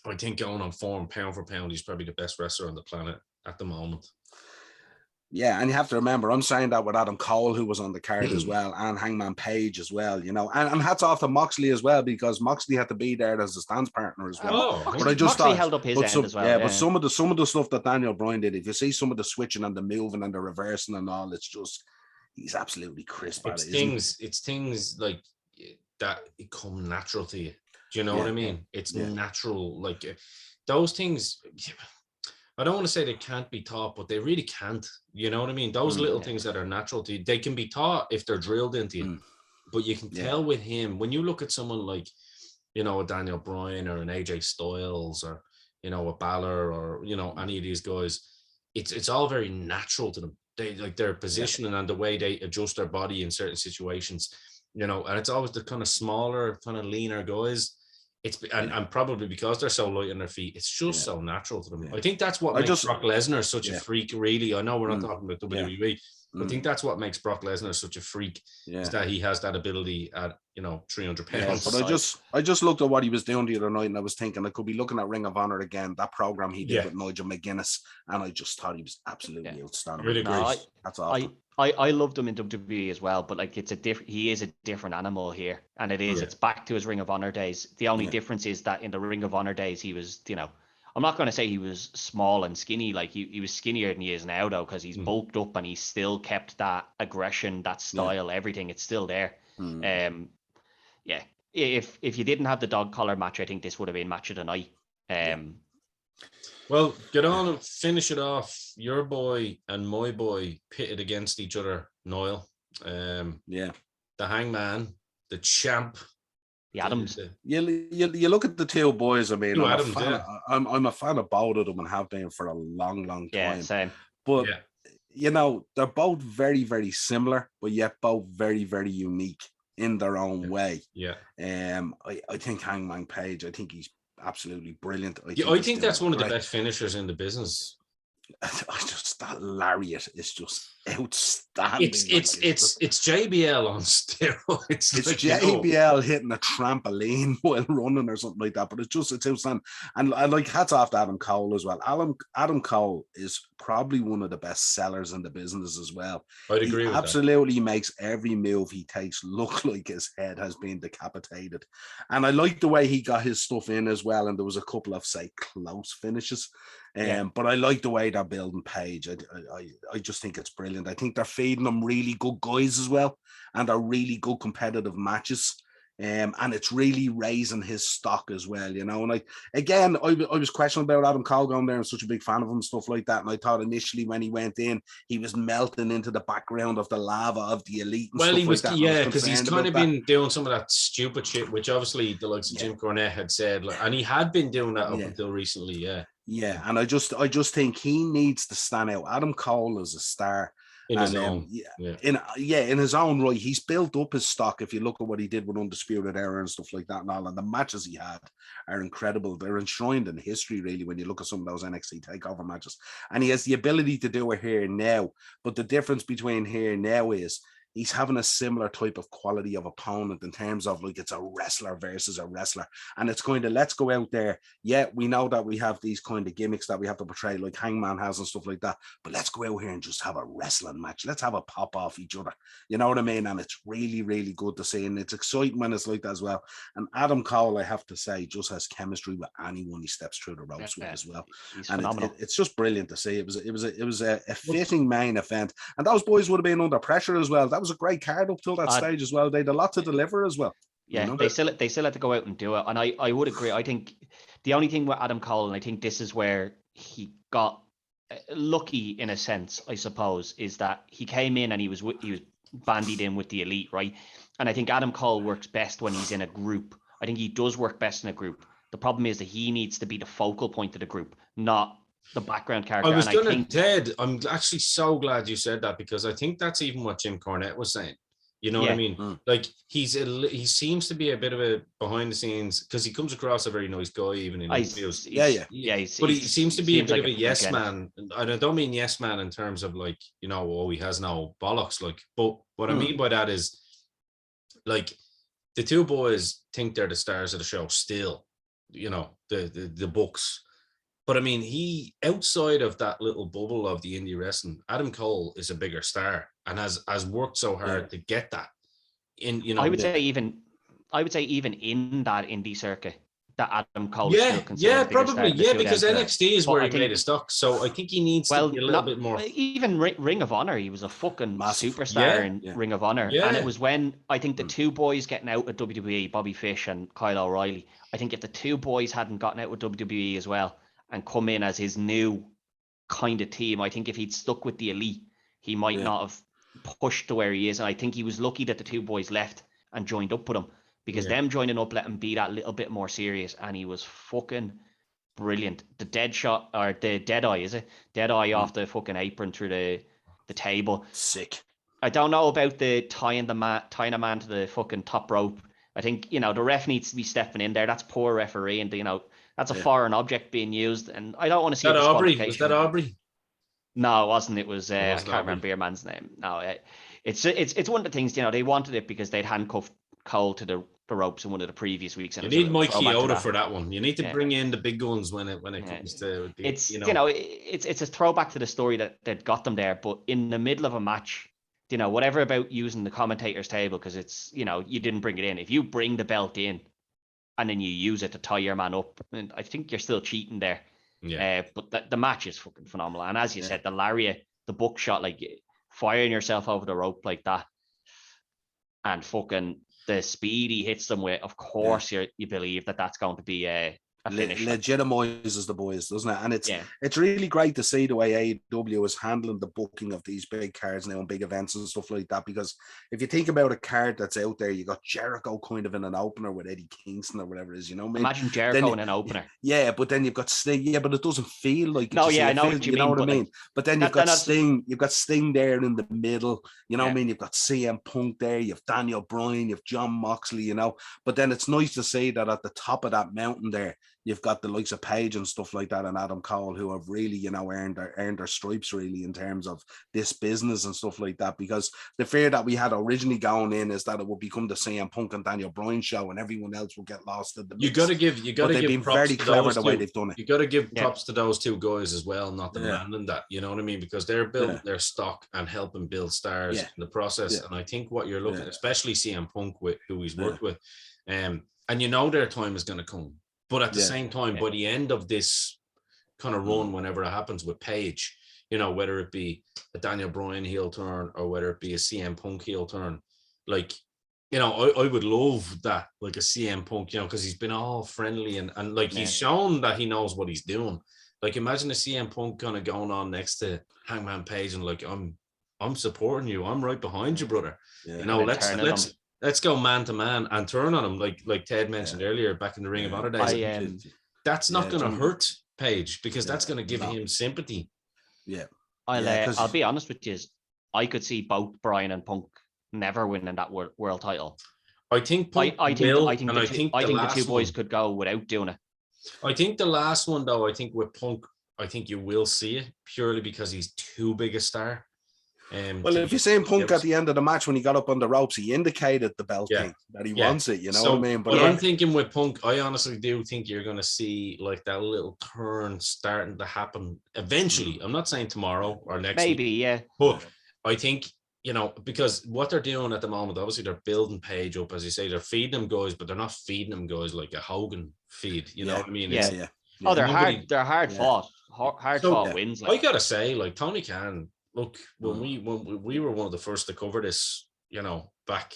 Speaker 1: I think going on form, pound for pound, he's probably the best wrestler on the planet at the moment.
Speaker 3: Yeah, and you have to remember, I'm saying that with Adam Cole, who was on the card as well, and Hangman Page as well, and hats off to Moxley as well, because Moxley had to be there as a stance partner as well.
Speaker 2: But I just Moxley held up his end as well.
Speaker 3: Yeah, but some of the stuff that Daniel Bryan did, if you see some of the switching and the moving and the reversing and all, it's just, he's absolutely crisp.
Speaker 1: It's things like that come natural to you. Do you know what I mean? It's natural. Like those things, I don't want to say they can't be taught, but they really can't. You know what I mean? Those little things that are natural to you, they can be taught if they're drilled into you. But you can tell with him, when you look at someone like, a Daniel Bryan or an AJ Styles or, a Balor or, any of these guys, it's all very natural to them. They like their positioning and the way they adjust their body in certain situations. And it's always the kind of smaller, kind of leaner guys. And probably because they're so light on their feet, it's just so natural to them. I think that's what makes Brock Lesnar such a freak, really. I know we're not talking about WWE, but I think that's what makes Brock Lesnar such a freak, is that he has that ability at, 300 pounds.
Speaker 3: But I just looked at what he was doing the other night, and I was thinking I could be looking at Ring of Honor again, that program he did with Nigel McGuinness, and I just thought he was absolutely outstanding.
Speaker 1: Really great.
Speaker 3: That's awesome.
Speaker 2: I loved him in WWE as well, but like he is a different animal here, and it's back to his Ring of Honor days. The only difference is that in the Ring of Honor days he was, I'm not going to say he was small and skinny, like he was skinnier than he is now though, because he's bulked up and he's still kept that aggression, that style, everything. It's still there. If you didn't have the dog collar match, I think this would have been match of the night.
Speaker 1: Well, get on and finish it off. Your boy and my boy pitted against each other, Niall. The Hangman, the champ.
Speaker 2: The Adams.
Speaker 3: You look at the two boys. I mean, I'm a fan of both of them and have been for a long, long time.
Speaker 2: Yeah, same.
Speaker 3: But, they're both very, very similar, but yet both very, very unique in their own way.
Speaker 1: Yeah.
Speaker 3: I think Hangman Page, I think he's absolutely brilliant.
Speaker 1: I think that's one of the
Speaker 3: great.
Speaker 1: best finishers in the business.
Speaker 3: That lariat is just outstanding.
Speaker 1: It's JBL on steroids.
Speaker 3: It's
Speaker 1: like,
Speaker 3: JBL hitting a trampoline while running or something like that. But it's outstanding. And I like hats off to Adam Cole as well. Adam Cole is probably one of the best sellers in the business as well.
Speaker 1: I'd agree with that.
Speaker 3: Absolutely makes every move he takes look like his head has been decapitated. And I like the way he got his stuff in as well. And there was a couple of, say, close finishes. But I like the way they're building Page. I just think it's brilliant. I think they're feeding them really good guys as well, and they're really good competitive matches. And it's really raising his stock as well, you know. And I was questioning about Adam Cole going there. I'm such a big fan of him and stuff like that. And I thought initially when he went in, he was melting into the background of the lava of the elite. And
Speaker 1: well,
Speaker 3: stuff
Speaker 1: he was,
Speaker 3: like that.
Speaker 1: yeah, because he's kind of been doing some of that stupid shit, which obviously the likes of Jim Cornette had said, like, and he had been doing that up until recently,
Speaker 3: Yeah, and I just think he needs to stand out. Adam Cole is a star.
Speaker 1: In his own.
Speaker 3: In his own right. He's built up his stock. If you look at what he did with Undisputed Era and stuff like that and all, and the matches he had are incredible. They're enshrined in history, really, when you look at some of those NXT takeover matches. And he has the ability to do it here now. But the difference between here and now is he's having a similar type of quality of opponent in terms of like it's a wrestler versus a wrestler. And it's kind of, let's go out there. Yeah, we know that we have these kind of gimmicks that we have to portray like Hangman has and stuff like that. But let's go out here and just have a wrestling match. Let's have a pop off each other. You know what I mean? And it's really, really good to see. And it's exciting when it's like that as well. And Adam Cole, I have to say, just has chemistry with anyone he steps through the ropes with as well.
Speaker 2: He's
Speaker 3: and
Speaker 2: phenomenal.
Speaker 3: it's just brilliant to see. It was a fitting main event. And those boys would have been under pressure as well. That was a great card up till that stage as well. They had a lot to deliver as well.
Speaker 2: Yeah,
Speaker 3: you know?
Speaker 2: they still had to go out and do it. And I would agree. I think the only thing with Adam Cole, and I think this is where he got lucky in a sense, I suppose, is that he came in and he was bandied in with the elite, right? And I think Adam Cole works best when he's in a group. I think he does work best in a group. The problem is that he needs to be the focal point of the group, not the background character.
Speaker 1: I was going to Ted. I'm actually so glad you said that, because I think that's even what Jim Cornette was saying. You know what I mean? Like he seems to be a bit of a behind the scenes, because he comes across a very nice guy even in interviews. But he seems to be a bit of a yes man. And I don't mean yes man in terms of like, you know, oh, he has no bollocks. Like, but what I mean by that is, like, the two boys think they're the stars of the show still. You know, the books. But I mean, he, outside of that little bubble of the indie wrestling, Adam Cole is a bigger star and has worked so hard to get that. In, you know,
Speaker 2: I would say even in that indie circuit, that Adam Cole is still considered
Speaker 1: probably, because NXT is where he made his stock. So I think he needs to be a little bit more.
Speaker 2: Even Ring of Honor, he was a fucking superstar in Ring of Honor.
Speaker 1: Yeah.
Speaker 2: And it was when I think the two boys getting out at WWE, Bobby Fish and Kyle O'Reilly, I think if the two boys hadn't gotten out with WWE as well and come in as his new kind of team, I think if he'd stuck with the elite, he might not have pushed to where he is. And I think he was lucky that the two boys left and joined up with him, because them joining up let him be that little bit more serious. And he was fucking brilliant. The dead shot, or the dead eye, is it? Dead eye off the fucking apron through the table.
Speaker 3: Sick.
Speaker 2: I don't know about the tying a man to the fucking top rope. I think, you know, the ref needs to be stepping in there. That's poor referee, and, you know, that's a foreign object being used, and I don't want to see
Speaker 1: that Aubrey. Was that Aubrey?
Speaker 2: No, it wasn't. It was I can't remember your man's name. No, it's one of the things, you know, they wanted it because they'd handcuffed Cole to the ropes in one of the previous weeks. And
Speaker 1: you need Mike Chioda for that one. You need to bring in the big guns when it comes to the,
Speaker 2: it's you know it's a throwback to the story that got them there. But in the middle of a match, you know, whatever about using the commentator's table, because it's, you know, you didn't bring it in. If you bring the belt in and then you use it to tie your man up, and I think you're still cheating there. Yeah. But the match is fucking phenomenal. And as you said, the lariat, the buckshot, like firing yourself over the rope like that, and fucking the speed he hits them with, of course you believe that that's going to be a finish.
Speaker 3: Legitimizes the boys, doesn't it? And it's really great to see the way AEW is handling the booking of these big cards now and big events and stuff like that. Because if you think about a card that's out there, you got Jericho kind of in an opener with Eddie Kingston or whatever it is, you know.
Speaker 2: Imagine Jericho in an opener.
Speaker 3: Yeah, but then you've got Sting. Yeah, but it doesn't feel like it.
Speaker 2: No, I know what you mean.
Speaker 3: You know what I mean? But then you've got Sting. You've got Sting there in the middle. You know what I mean? You've got CM Punk there. You've Daniel Bryan. You've John Moxley. You know. But then it's nice to see that at the top of that mountain there, you've got the likes of Paige and stuff like that, and Adam Cole, who have really, you know, earned their stripes really in terms of this business and stuff like that. Because the fear that we had originally going in is that it would become the CM Punk and Daniel Bryan show, and everyone else will get lost in the mix.
Speaker 1: You got to give
Speaker 3: been very clever the way they've done it.
Speaker 1: You got to give props to those two guys as well, not demanding that. You know what I mean? Because they're building their stock and helping build stars in the process. And I think what you're looking, especially CM Punk, with who he's worked with, and you know their time is going to come. But at the same time, by the end of this kind of run, whenever it happens with Paige, you know, whether it be a Daniel Bryan heel turn or whether it be a CM Punk heel turn, like, you know, I would love that, like a CM Punk, you know, because he's been all friendly and like he's shown that he knows what he's doing. Like, imagine a CM Punk kind of going on next to Hangman Page and like, I'm supporting you. I'm right behind you, brother. Yeah. You know, let's go man to man and turn on him, like Ted mentioned earlier back in the Ring of Honor days. That's not going to hurt Page because that's going to give him sympathy.
Speaker 3: Yeah.
Speaker 2: I'll be honest with you. I could see both Bryan and Punk never winning that world title.
Speaker 1: I think
Speaker 2: I think the two boys could go without doing it.
Speaker 1: I think the last one though, I think with Punk, I think you will see it purely because he's too big a star.
Speaker 3: Well, if you're saying Punk at the end of the match when he got up on the ropes, he indicated the belt thing that he wants it. You know what I mean?
Speaker 1: But I'm thinking with Punk, I honestly do think you're going to see like that little turn starting to happen eventually. I'm not saying tomorrow or next week, but I think, you know, because what they're doing at the moment, obviously they're building Page up, as you say, they're feeding them guys, but they're not feeding them guys like a Hogan feed. You know what I mean?
Speaker 2: Oh, they're hard fought wins.
Speaker 1: I gotta say, like Tony Khan. Look, when we were one of the first to cover this, you know, back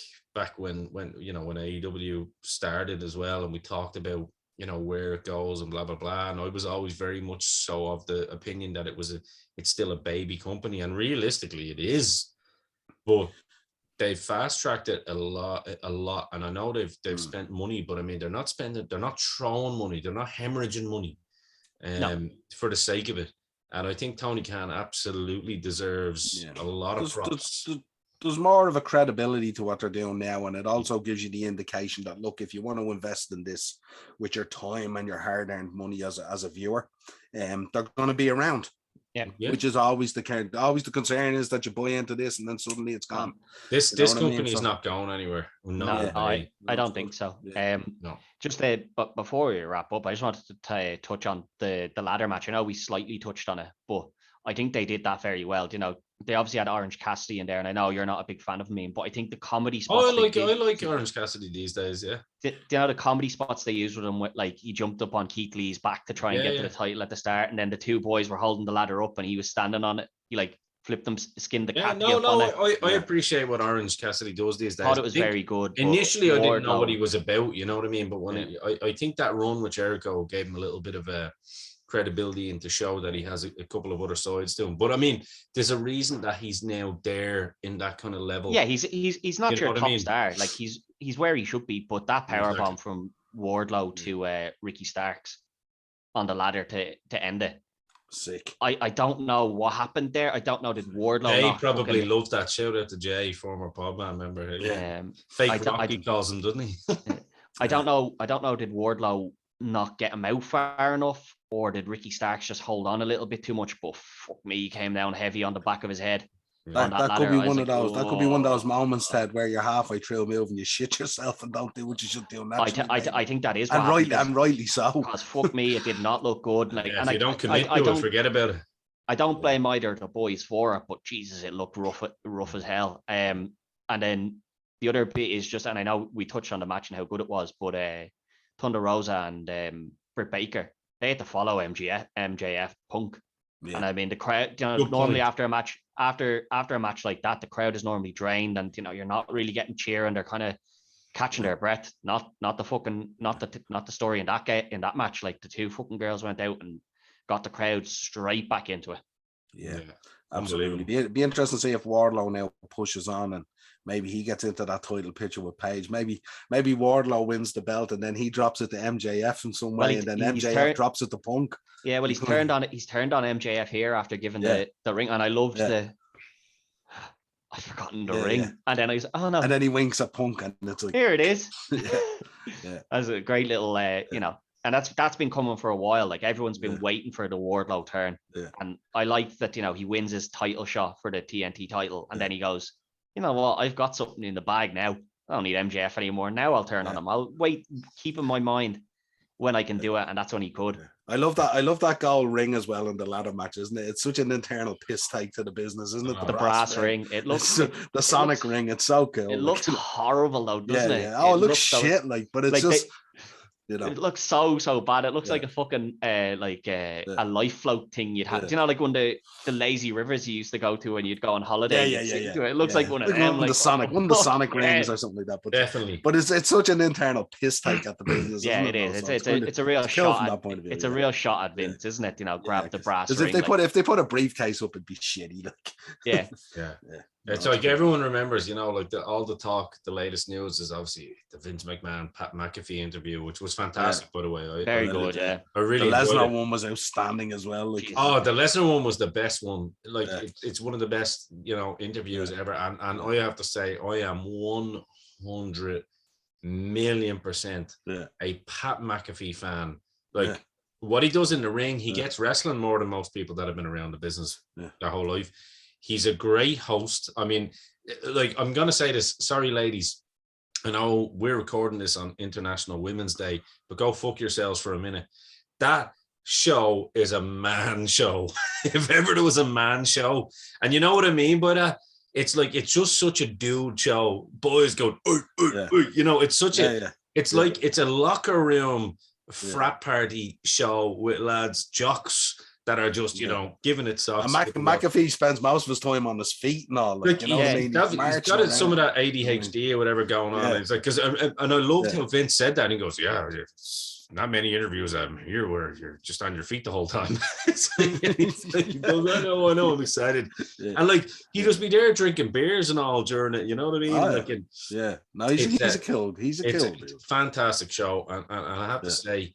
Speaker 1: when AEW started as well, and we talked about, you know, where it goes and blah blah blah, and I was always very much so of the opinion that it's still a baby company, and realistically it is, but they've fast tracked it a lot, and I know they've spent money, but I mean they're not throwing money, they're not hemorrhaging money, for the sake of it. And I think Tony Khan absolutely deserves a lot of props.
Speaker 3: There's more of a credibility to what they're doing now, and it also gives you the indication that, look, if you want to invest in this with your time and your hard-earned money as a viewer, they're going to be around. Which is always the concern is that you buy into this and then suddenly it's gone.
Speaker 1: This company is not going anywhere.
Speaker 2: I don't think so. No. Just but before we wrap up, I just wanted to touch on the ladder match. I know we slightly touched on it, but I think they did that very well. You know, they obviously had Orange Cassidy in there, and I know you're not a big fan of him, but I think the comedy spots.
Speaker 1: I like Orange Cassidy these days. Yeah.
Speaker 2: You know, the comedy spots they used with him, with like he jumped up on Keith Lee's back to try and get to the title at the start, and then the two boys were holding the ladder up, and he was standing on it. He like flipped them, skinned the cat.
Speaker 1: I appreciate what Orange Cassidy does these days.
Speaker 2: I thought it was very good.
Speaker 1: Initially, I didn't know what he was about. You know what I mean? But when I think that run with Jericho gave him a little bit of a credibility and to show that he has a couple of other sides to him. But I mean, there's a reason that he's now there in that kind of level.
Speaker 2: Yeah, he's not your top star. Like he's where he should be. But that powerbomb from Wardlow to Ricky Starks on the ladder to end it.
Speaker 3: Sick.
Speaker 2: I don't know what happened there. I don't know, did Wardlow
Speaker 1: Jay probably loved that. Shout out to Jay, former Podman member. Fake Rocky calls him, doesn't he?
Speaker 2: I don't know, did Wardlow not get him out far enough, or did Ricky Starks just hold on a little bit too much? But fuck me, he came down heavy on the back of his head.
Speaker 3: That could be one of those. That could be one of those moments, Ted, where you're halfway through a move and you shit yourself and don't do what you should do.
Speaker 2: I think that is,
Speaker 3: and rightly so.
Speaker 2: Because fuck me, it did not look good. Like,
Speaker 1: if you don't commit to it, forget about it.
Speaker 2: I don't blame either of the boys for it, but Jesus, it looked rough as hell. And then the other bit is just, and I know we touched on the match and how good it was, but Thunder Rosa and Britt Baker, they had to follow MJF Punk. Yeah. And I mean, the crowd, you know, normally after a match like that, the crowd is normally drained, and you know, you're not really getting cheer, and they're kind of catching their breath. Not the story in that match. Like, the two fucking girls went out and got the crowd straight back into it.
Speaker 3: Yeah, absolutely. Be interesting to see if Wardlow now pushes on and maybe he gets into that title picture with Paige. Maybe Wardlow wins the belt and then he drops it to MJF in some way, and then MJF drops it to Punk.
Speaker 2: Yeah, well, he's turned on MJF here after giving the ring, and I loved I've forgotten the ring, and then he's and
Speaker 3: then he winks at Punk, and it's like,
Speaker 2: here it is.
Speaker 3: Yeah.
Speaker 2: That's a great little And that's been coming for a while. Like everyone's been waiting for the Wardlow turn.
Speaker 3: Yeah.
Speaker 2: And I like that, he wins his title shot for the TNT title. And then he goes, you know what? I've got something in the bag now. I don't need MJF anymore. Now I'll turn on him. I'll keep in my mind when I can do it. And that's when he could.
Speaker 3: Yeah. I love that gold ring as well in the ladder match, isn't it? It's such an internal piss take to the business, isn't it?
Speaker 2: The brass ring. It looks
Speaker 3: the Sonic ring. It's so cool.
Speaker 2: It looks horrible though, doesn't it?
Speaker 3: Yeah. Oh, it looks shit, but it's just
Speaker 2: it looks so bad. It looks like a fucking a life float thing you'd have. Do you know, like when the lazy rivers you used to go to when you'd go on holiday?
Speaker 3: Yeah.
Speaker 2: It looks like one of them.
Speaker 3: One of the Sonic rings or something like that. But
Speaker 1: definitely.
Speaker 3: But it's such an internal piss take at the business.
Speaker 2: Yeah, it is. It's a real shot. It's a real shot at Vince, isn't it? Grab the brass ring.
Speaker 3: If they put a briefcase up, it'd be shitty.
Speaker 2: Yeah.
Speaker 1: It's like everyone remembers, all the talk, the latest news is obviously the Vince McMahon, Pat McAfee interview, which was fantastic, by the way.
Speaker 2: Very good, yeah.
Speaker 1: I really
Speaker 3: the Lesnar one was outstanding as well.
Speaker 1: The Lesnar one was the best one. It's one of the best, interviews ever. And I have to say, I am 100 million% a Pat McAfee fan. What he does in the ring, he gets wrestling more than most people that have been around the business their whole life. He's a great host. I mean, I'm going to say this. Sorry, ladies. I know we're recording this on International Women's Day, but go fuck yourselves for a minute. That show is a man show. If ever there was a man show. And you know what I mean by that? It's it's just such a dude show. Boys go, it's such it's a locker room frat party show with lads, jocks, that are just, giving it sauce.
Speaker 3: McAfee spends most of his time on his feet and all. He's
Speaker 1: got some of that ADHD or whatever going on. It's and I loved how Vince said that. And he goes, not many interviews I'm here where you're just on your feet the whole time. He goes, I know, I'm excited. And he just be there drinking beers and all during it. You know what I mean?
Speaker 3: He's a kill. He's a kill.
Speaker 1: It's a fantastic show. And I have to say,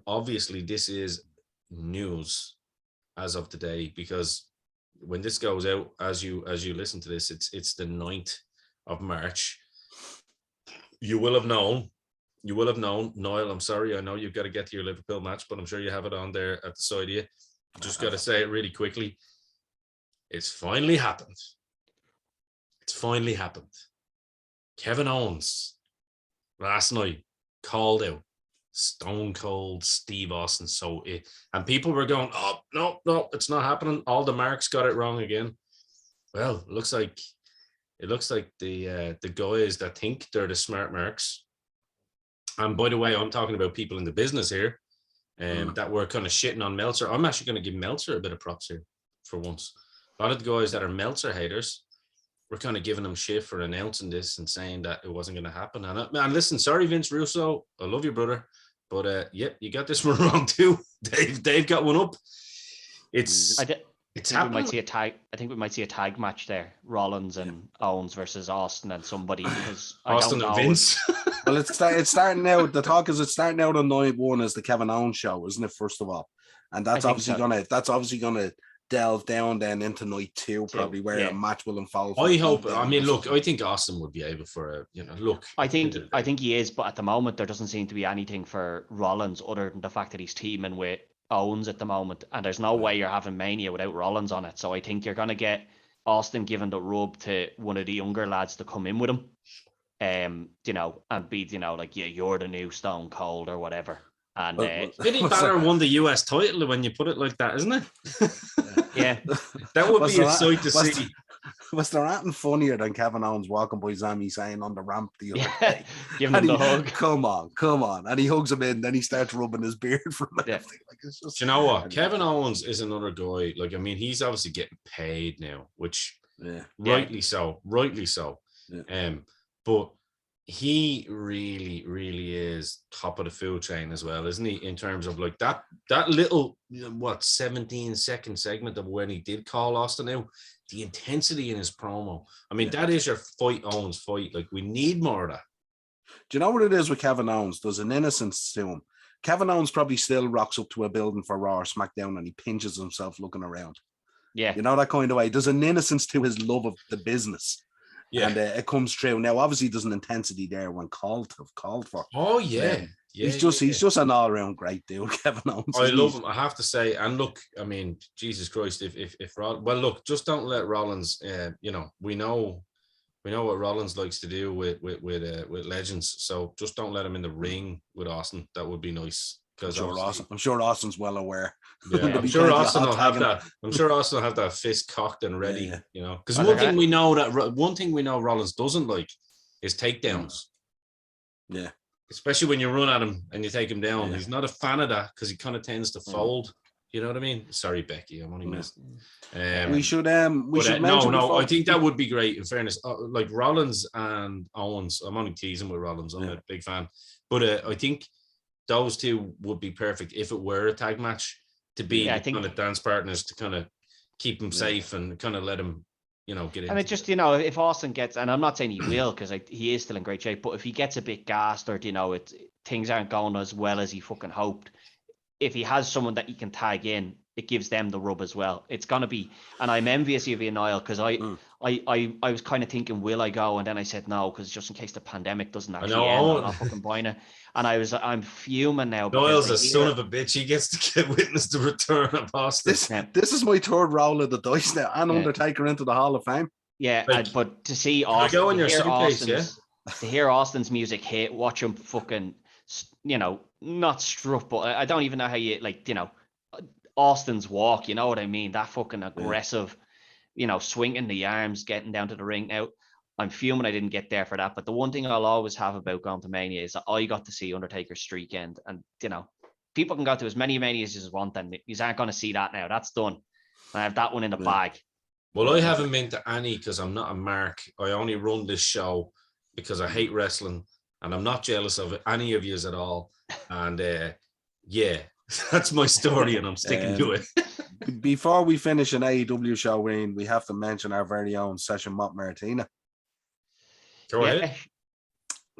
Speaker 1: obviously this is news as of today, because when this goes out, as you listen to this, it's the 9th of March. You will have known, Niall, I'm sorry, I know you've got to get to your Liverpool match, but I'm sure you have it on there at the side of you. Just got to say it really quickly. It's finally happened. Kevin Owens last night called out Stone Cold Steve Austin. And people were going, oh, no, it's not happening. All the marks got it wrong again. Well, it looks like the guys that think they're the smart marks. And by the way, I'm talking about people in the business here, that were kind of shitting on Meltzer. I'm actually going to give Meltzer a bit of props here for once. A lot of the guys that are Meltzer haters, we're kind of giving them shit for announcing this and saying that it wasn't going to happen. And listen, sorry, Vince Russo, I love you, brother. But you got this one wrong too. They've got one up. It's happening.
Speaker 2: I think we might see a tag match there. Rollins and Owens versus Austin and somebody.
Speaker 1: Austin and Vince.
Speaker 3: Well, it's starting now. The talk is it's starting out on night one as the Kevin Owens show, isn't it? First of all, and that's obviously gonna delve down then into night two, probably where a match will unfold.
Speaker 1: I hope. I mean, look, I think Austin would be able for look.
Speaker 2: I think he is, but at the moment there doesn't seem to be anything for Rollins other than the fact that he's teaming with Owens at the moment, and there's no way you're having Mania without Rollins on it. So I think you're gonna get Austin giving the rub to one of the younger lads to come in with him, and be you're the new Stone Cold or whatever. And
Speaker 1: Vinny Balor won the US title when you put it like that, isn't it?
Speaker 2: Yeah,
Speaker 1: that would be a sight to see.
Speaker 3: Was there anything funnier than Kevin Owens walking by Sami Zayn on the ramp the other day?
Speaker 2: Giving him the hug.
Speaker 3: Come on. And he hugs him in, then he starts rubbing his beard from everything.
Speaker 1: It's just, you know what? Kevin Owens is another guy. He's obviously getting paid now, which rightly so. Yeah. But he really, really is top of the food chain as well, isn't he? In terms of that little 17-second segment of when he did call Austin out, the intensity in his promo. I mean, that is your Owens fight. We need more of that.
Speaker 3: Do you know what it is with Kevin Owens? There's an innocence to him. Kevin Owens probably still rocks up to a building for Raw or SmackDown and he pinches himself looking around.
Speaker 2: Yeah.
Speaker 3: You know, that kind of way. There's an innocence to his love of the business.
Speaker 1: Yeah.
Speaker 3: And it comes through. Now, obviously, there's an intensity there when called for.
Speaker 1: Oh, yeah.
Speaker 3: He's just an all-round great dude, Kevin Owens.
Speaker 1: I love him, I have to say. And look, I mean, Jesus Christ, if well, look, just don't let Rollins, we know what Rollins likes to do with legends. So just don't let him in the ring with Austin. That would be nice. Because
Speaker 3: I'm sure Austin's well aware.
Speaker 1: Yeah, I'm sure Austin will have that. I'm sure Austin will have that fist cocked and ready. Because one thing we know Rollins doesn't like is takedowns.
Speaker 3: Yeah,
Speaker 1: especially when you run at him and you take him down. He's not a fan of that because he kind of tends to fold. You know what I mean? Sorry, Becky, I'm only messing.
Speaker 3: We should mention.
Speaker 1: I think that would be great. In fairness, like Rollins and Owens, I'm only teasing with Rollins. I'm a big fan, but I think those two would be perfect if it were a tag match to be kind of dance partners to kind of keep him safe and kind of let him, get in.
Speaker 2: And it just, if Austin gets, and I'm not saying he will because he is still in great shape, but if he gets a bit gassed or, things aren't going as well as he fucking hoped, if he has someone that he can tag in, it gives them the rub as well. It's going to be, and I'm envious of you, Niall, because I was kind of thinking, will I go? And then I said no, because just in case the pandemic doesn't actually end, I'm not fucking buying it. And I'm fuming now.
Speaker 1: Niall's a son of a bitch. He gets to witness the return of Austin.
Speaker 3: This is my third roll of the dice now, and Undertaker into the Hall of Fame.
Speaker 2: Yeah, but to see Austin, to hear Austin's music hit, watch him fucking, not strut, but I don't even know how you Austin's walk. You know what I mean? That fucking aggressive, swinging the arms, getting down to the ring. Now, I'm fuming I didn't get there for that. But the one thing I'll always have about going to Mania is that I got to see Undertaker's streak end. And, people can go to as many Manias as want, and you aren't going to see that now. That's done. I have that one in the bag.
Speaker 1: Well, I haven't been to any because I'm not a mark. I only run this show because I hate wrestling and I'm not jealous of any of yous at all. And that's my story and I'm sticking to it.
Speaker 3: Before we finish an AEW show, Wayne, we have to mention our very own Session Mott Martina.
Speaker 1: Go ahead.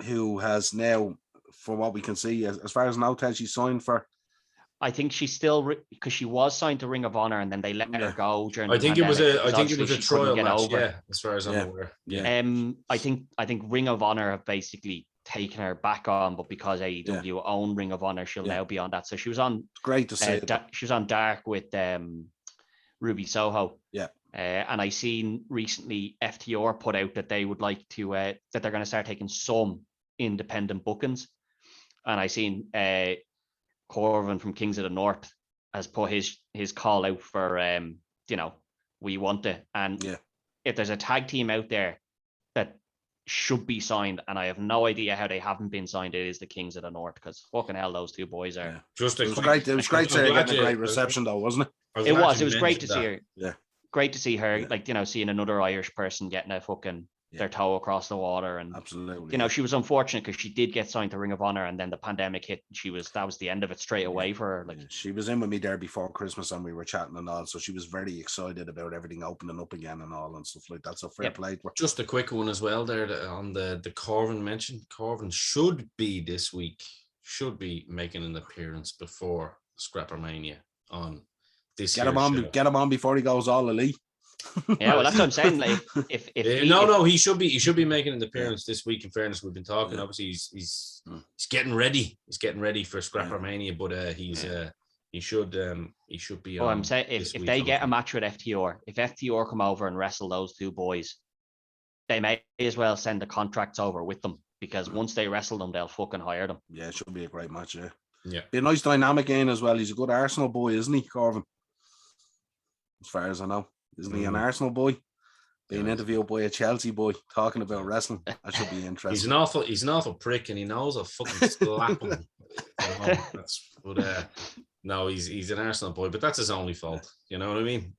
Speaker 3: Who has now, from what we can see, as far as now, Ted, she's signed for.
Speaker 2: I think she's still because she was signed to Ring of Honor and then they let her go during.
Speaker 1: I think it was a trial match. Yeah, as far as I'm aware.
Speaker 3: Yeah.
Speaker 2: I think Ring of Honor have basically taken her back on, but because AEW own Ring of Honor, she'll now be on that. So she was on.
Speaker 3: Great to see.
Speaker 2: She was on Dark with Ruby Soho.
Speaker 3: Yeah.
Speaker 2: And I seen recently FTR put out that they would like to that they're going to start taking some independent bookings, and I seen Corvin from Kings of the North has put his call out for we want it, and if there's a tag team out there that should be signed, and I have no idea how they haven't been signed, it is the Kings of the North, because fucking hell, those two boys are.
Speaker 3: It was great to see her getting a great reception, though, wasn't it?
Speaker 2: It was great to see her.
Speaker 3: Yeah.
Speaker 2: Great to see her, seeing another Irish person getting a fucking their toe across the water, and
Speaker 3: absolutely,
Speaker 2: she was unfortunate because she did get signed to Ring of Honor, and then the pandemic hit. That was the end of it straight away for her.
Speaker 3: She was in with me there before Christmas, and we were chatting and all, so she was very excited about everything opening up again and all and stuff like that. So fair play.
Speaker 1: Just a quick one as well there on the Corvin mentioned. Corvin should be this week. Should be making an appearance before Scrapper Mania on this.
Speaker 3: Get him on before he goes all elite.
Speaker 2: Yeah, well, that's what I'm saying. Like,
Speaker 1: he should be making an appearance this week. In fairness, we've been talking. Obviously, he's getting ready. He's getting ready for Scrapper Mania, but he should be.
Speaker 2: I'm saying if they get a match with FTR, if FTR come over and wrestle those two boys, they may as well send the contracts over with them, because once they wrestle them, they'll fucking hire them.
Speaker 3: Yeah, it should be a great match.
Speaker 1: Yeah.
Speaker 3: Be a nice dynamic in as well. He's a good Arsenal boy, isn't he, Corvin? As far as I know. Isn't he an Arsenal boy? Being interviewed by a Chelsea boy talking about wrestling. That should be interesting.
Speaker 1: He's an awful prick, and he knows I'll fucking slap him. No, he's an Arsenal boy, but that's his only fault. You know what I mean?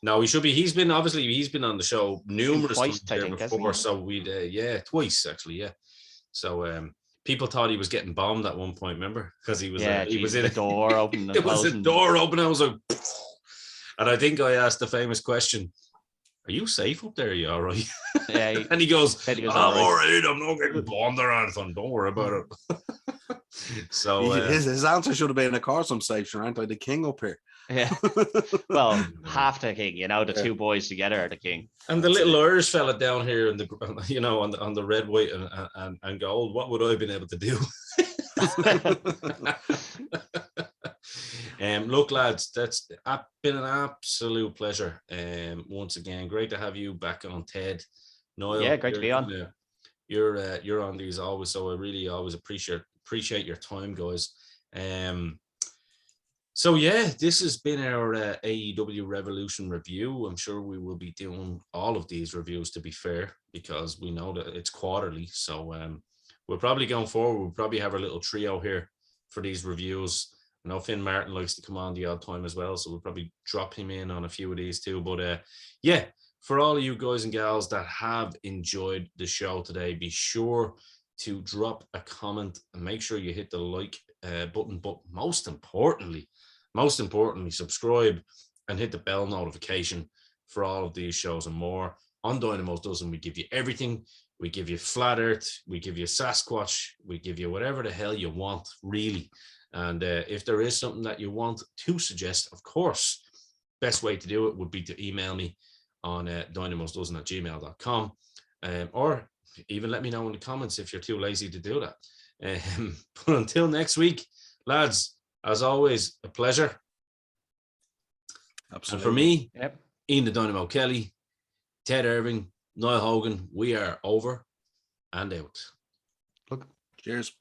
Speaker 1: No, he should be. He's been on the show numerous times before. So we'd twice actually. Yeah. So people thought he was getting bombed at one point. Remember? Because he was in
Speaker 2: a door open.
Speaker 1: It was a door open. I was like. And I think I asked the famous question, "Are you safe up there? Are you all right?"
Speaker 2: Yeah,
Speaker 1: and he goes, "I'm all right. I'm not getting bombed or anything. Don't worry about it." So
Speaker 3: his answer should have been, "Of course I'm safe, sure, aren't I the king up here?"
Speaker 2: Yeah. Well, half the king, you know, the two boys together are the king.
Speaker 1: And the little Irish fella down here in the, you know, on the red, white, and gold. What would I have been able to do? Look, lads, that's been an absolute pleasure. Once again, great to have you back on, Ted. Niall,
Speaker 2: yeah, great to be on.
Speaker 1: You're on these always, so I really always appreciate your time, guys. So yeah, this has been our AEW Revolution review. I'm sure we will be doing all of these reviews, to be fair, because we know that it's quarterly. So we're probably going forward. We'll probably have our little trio here for these reviews. I know Finn Martin likes to come on the odd time as well, so we'll probably drop him in on a few of these too. But yeah, for all of you guys and gals that have enjoyed the show today, be sure to drop a comment and make sure you hit the like button. But most importantly, subscribe and hit the bell notification for all of these shows and more. On Dynamos Dozen, we give you everything. We give you Flat Earth, we give you Sasquatch, we give you whatever the hell you want, really. And if there is something that you want to suggest, of course, best way to do it would be to email me on dynamosdozen@gmail.com, or even let me know in the comments if you're too lazy to do that. But until next week, lads, as always, a pleasure.
Speaker 3: Absolutely.
Speaker 1: And for me,
Speaker 2: Yep.
Speaker 1: Ian the Dynamo Kelly, Ted Irving, Niall Hogan, we are over and out.
Speaker 3: Cheers.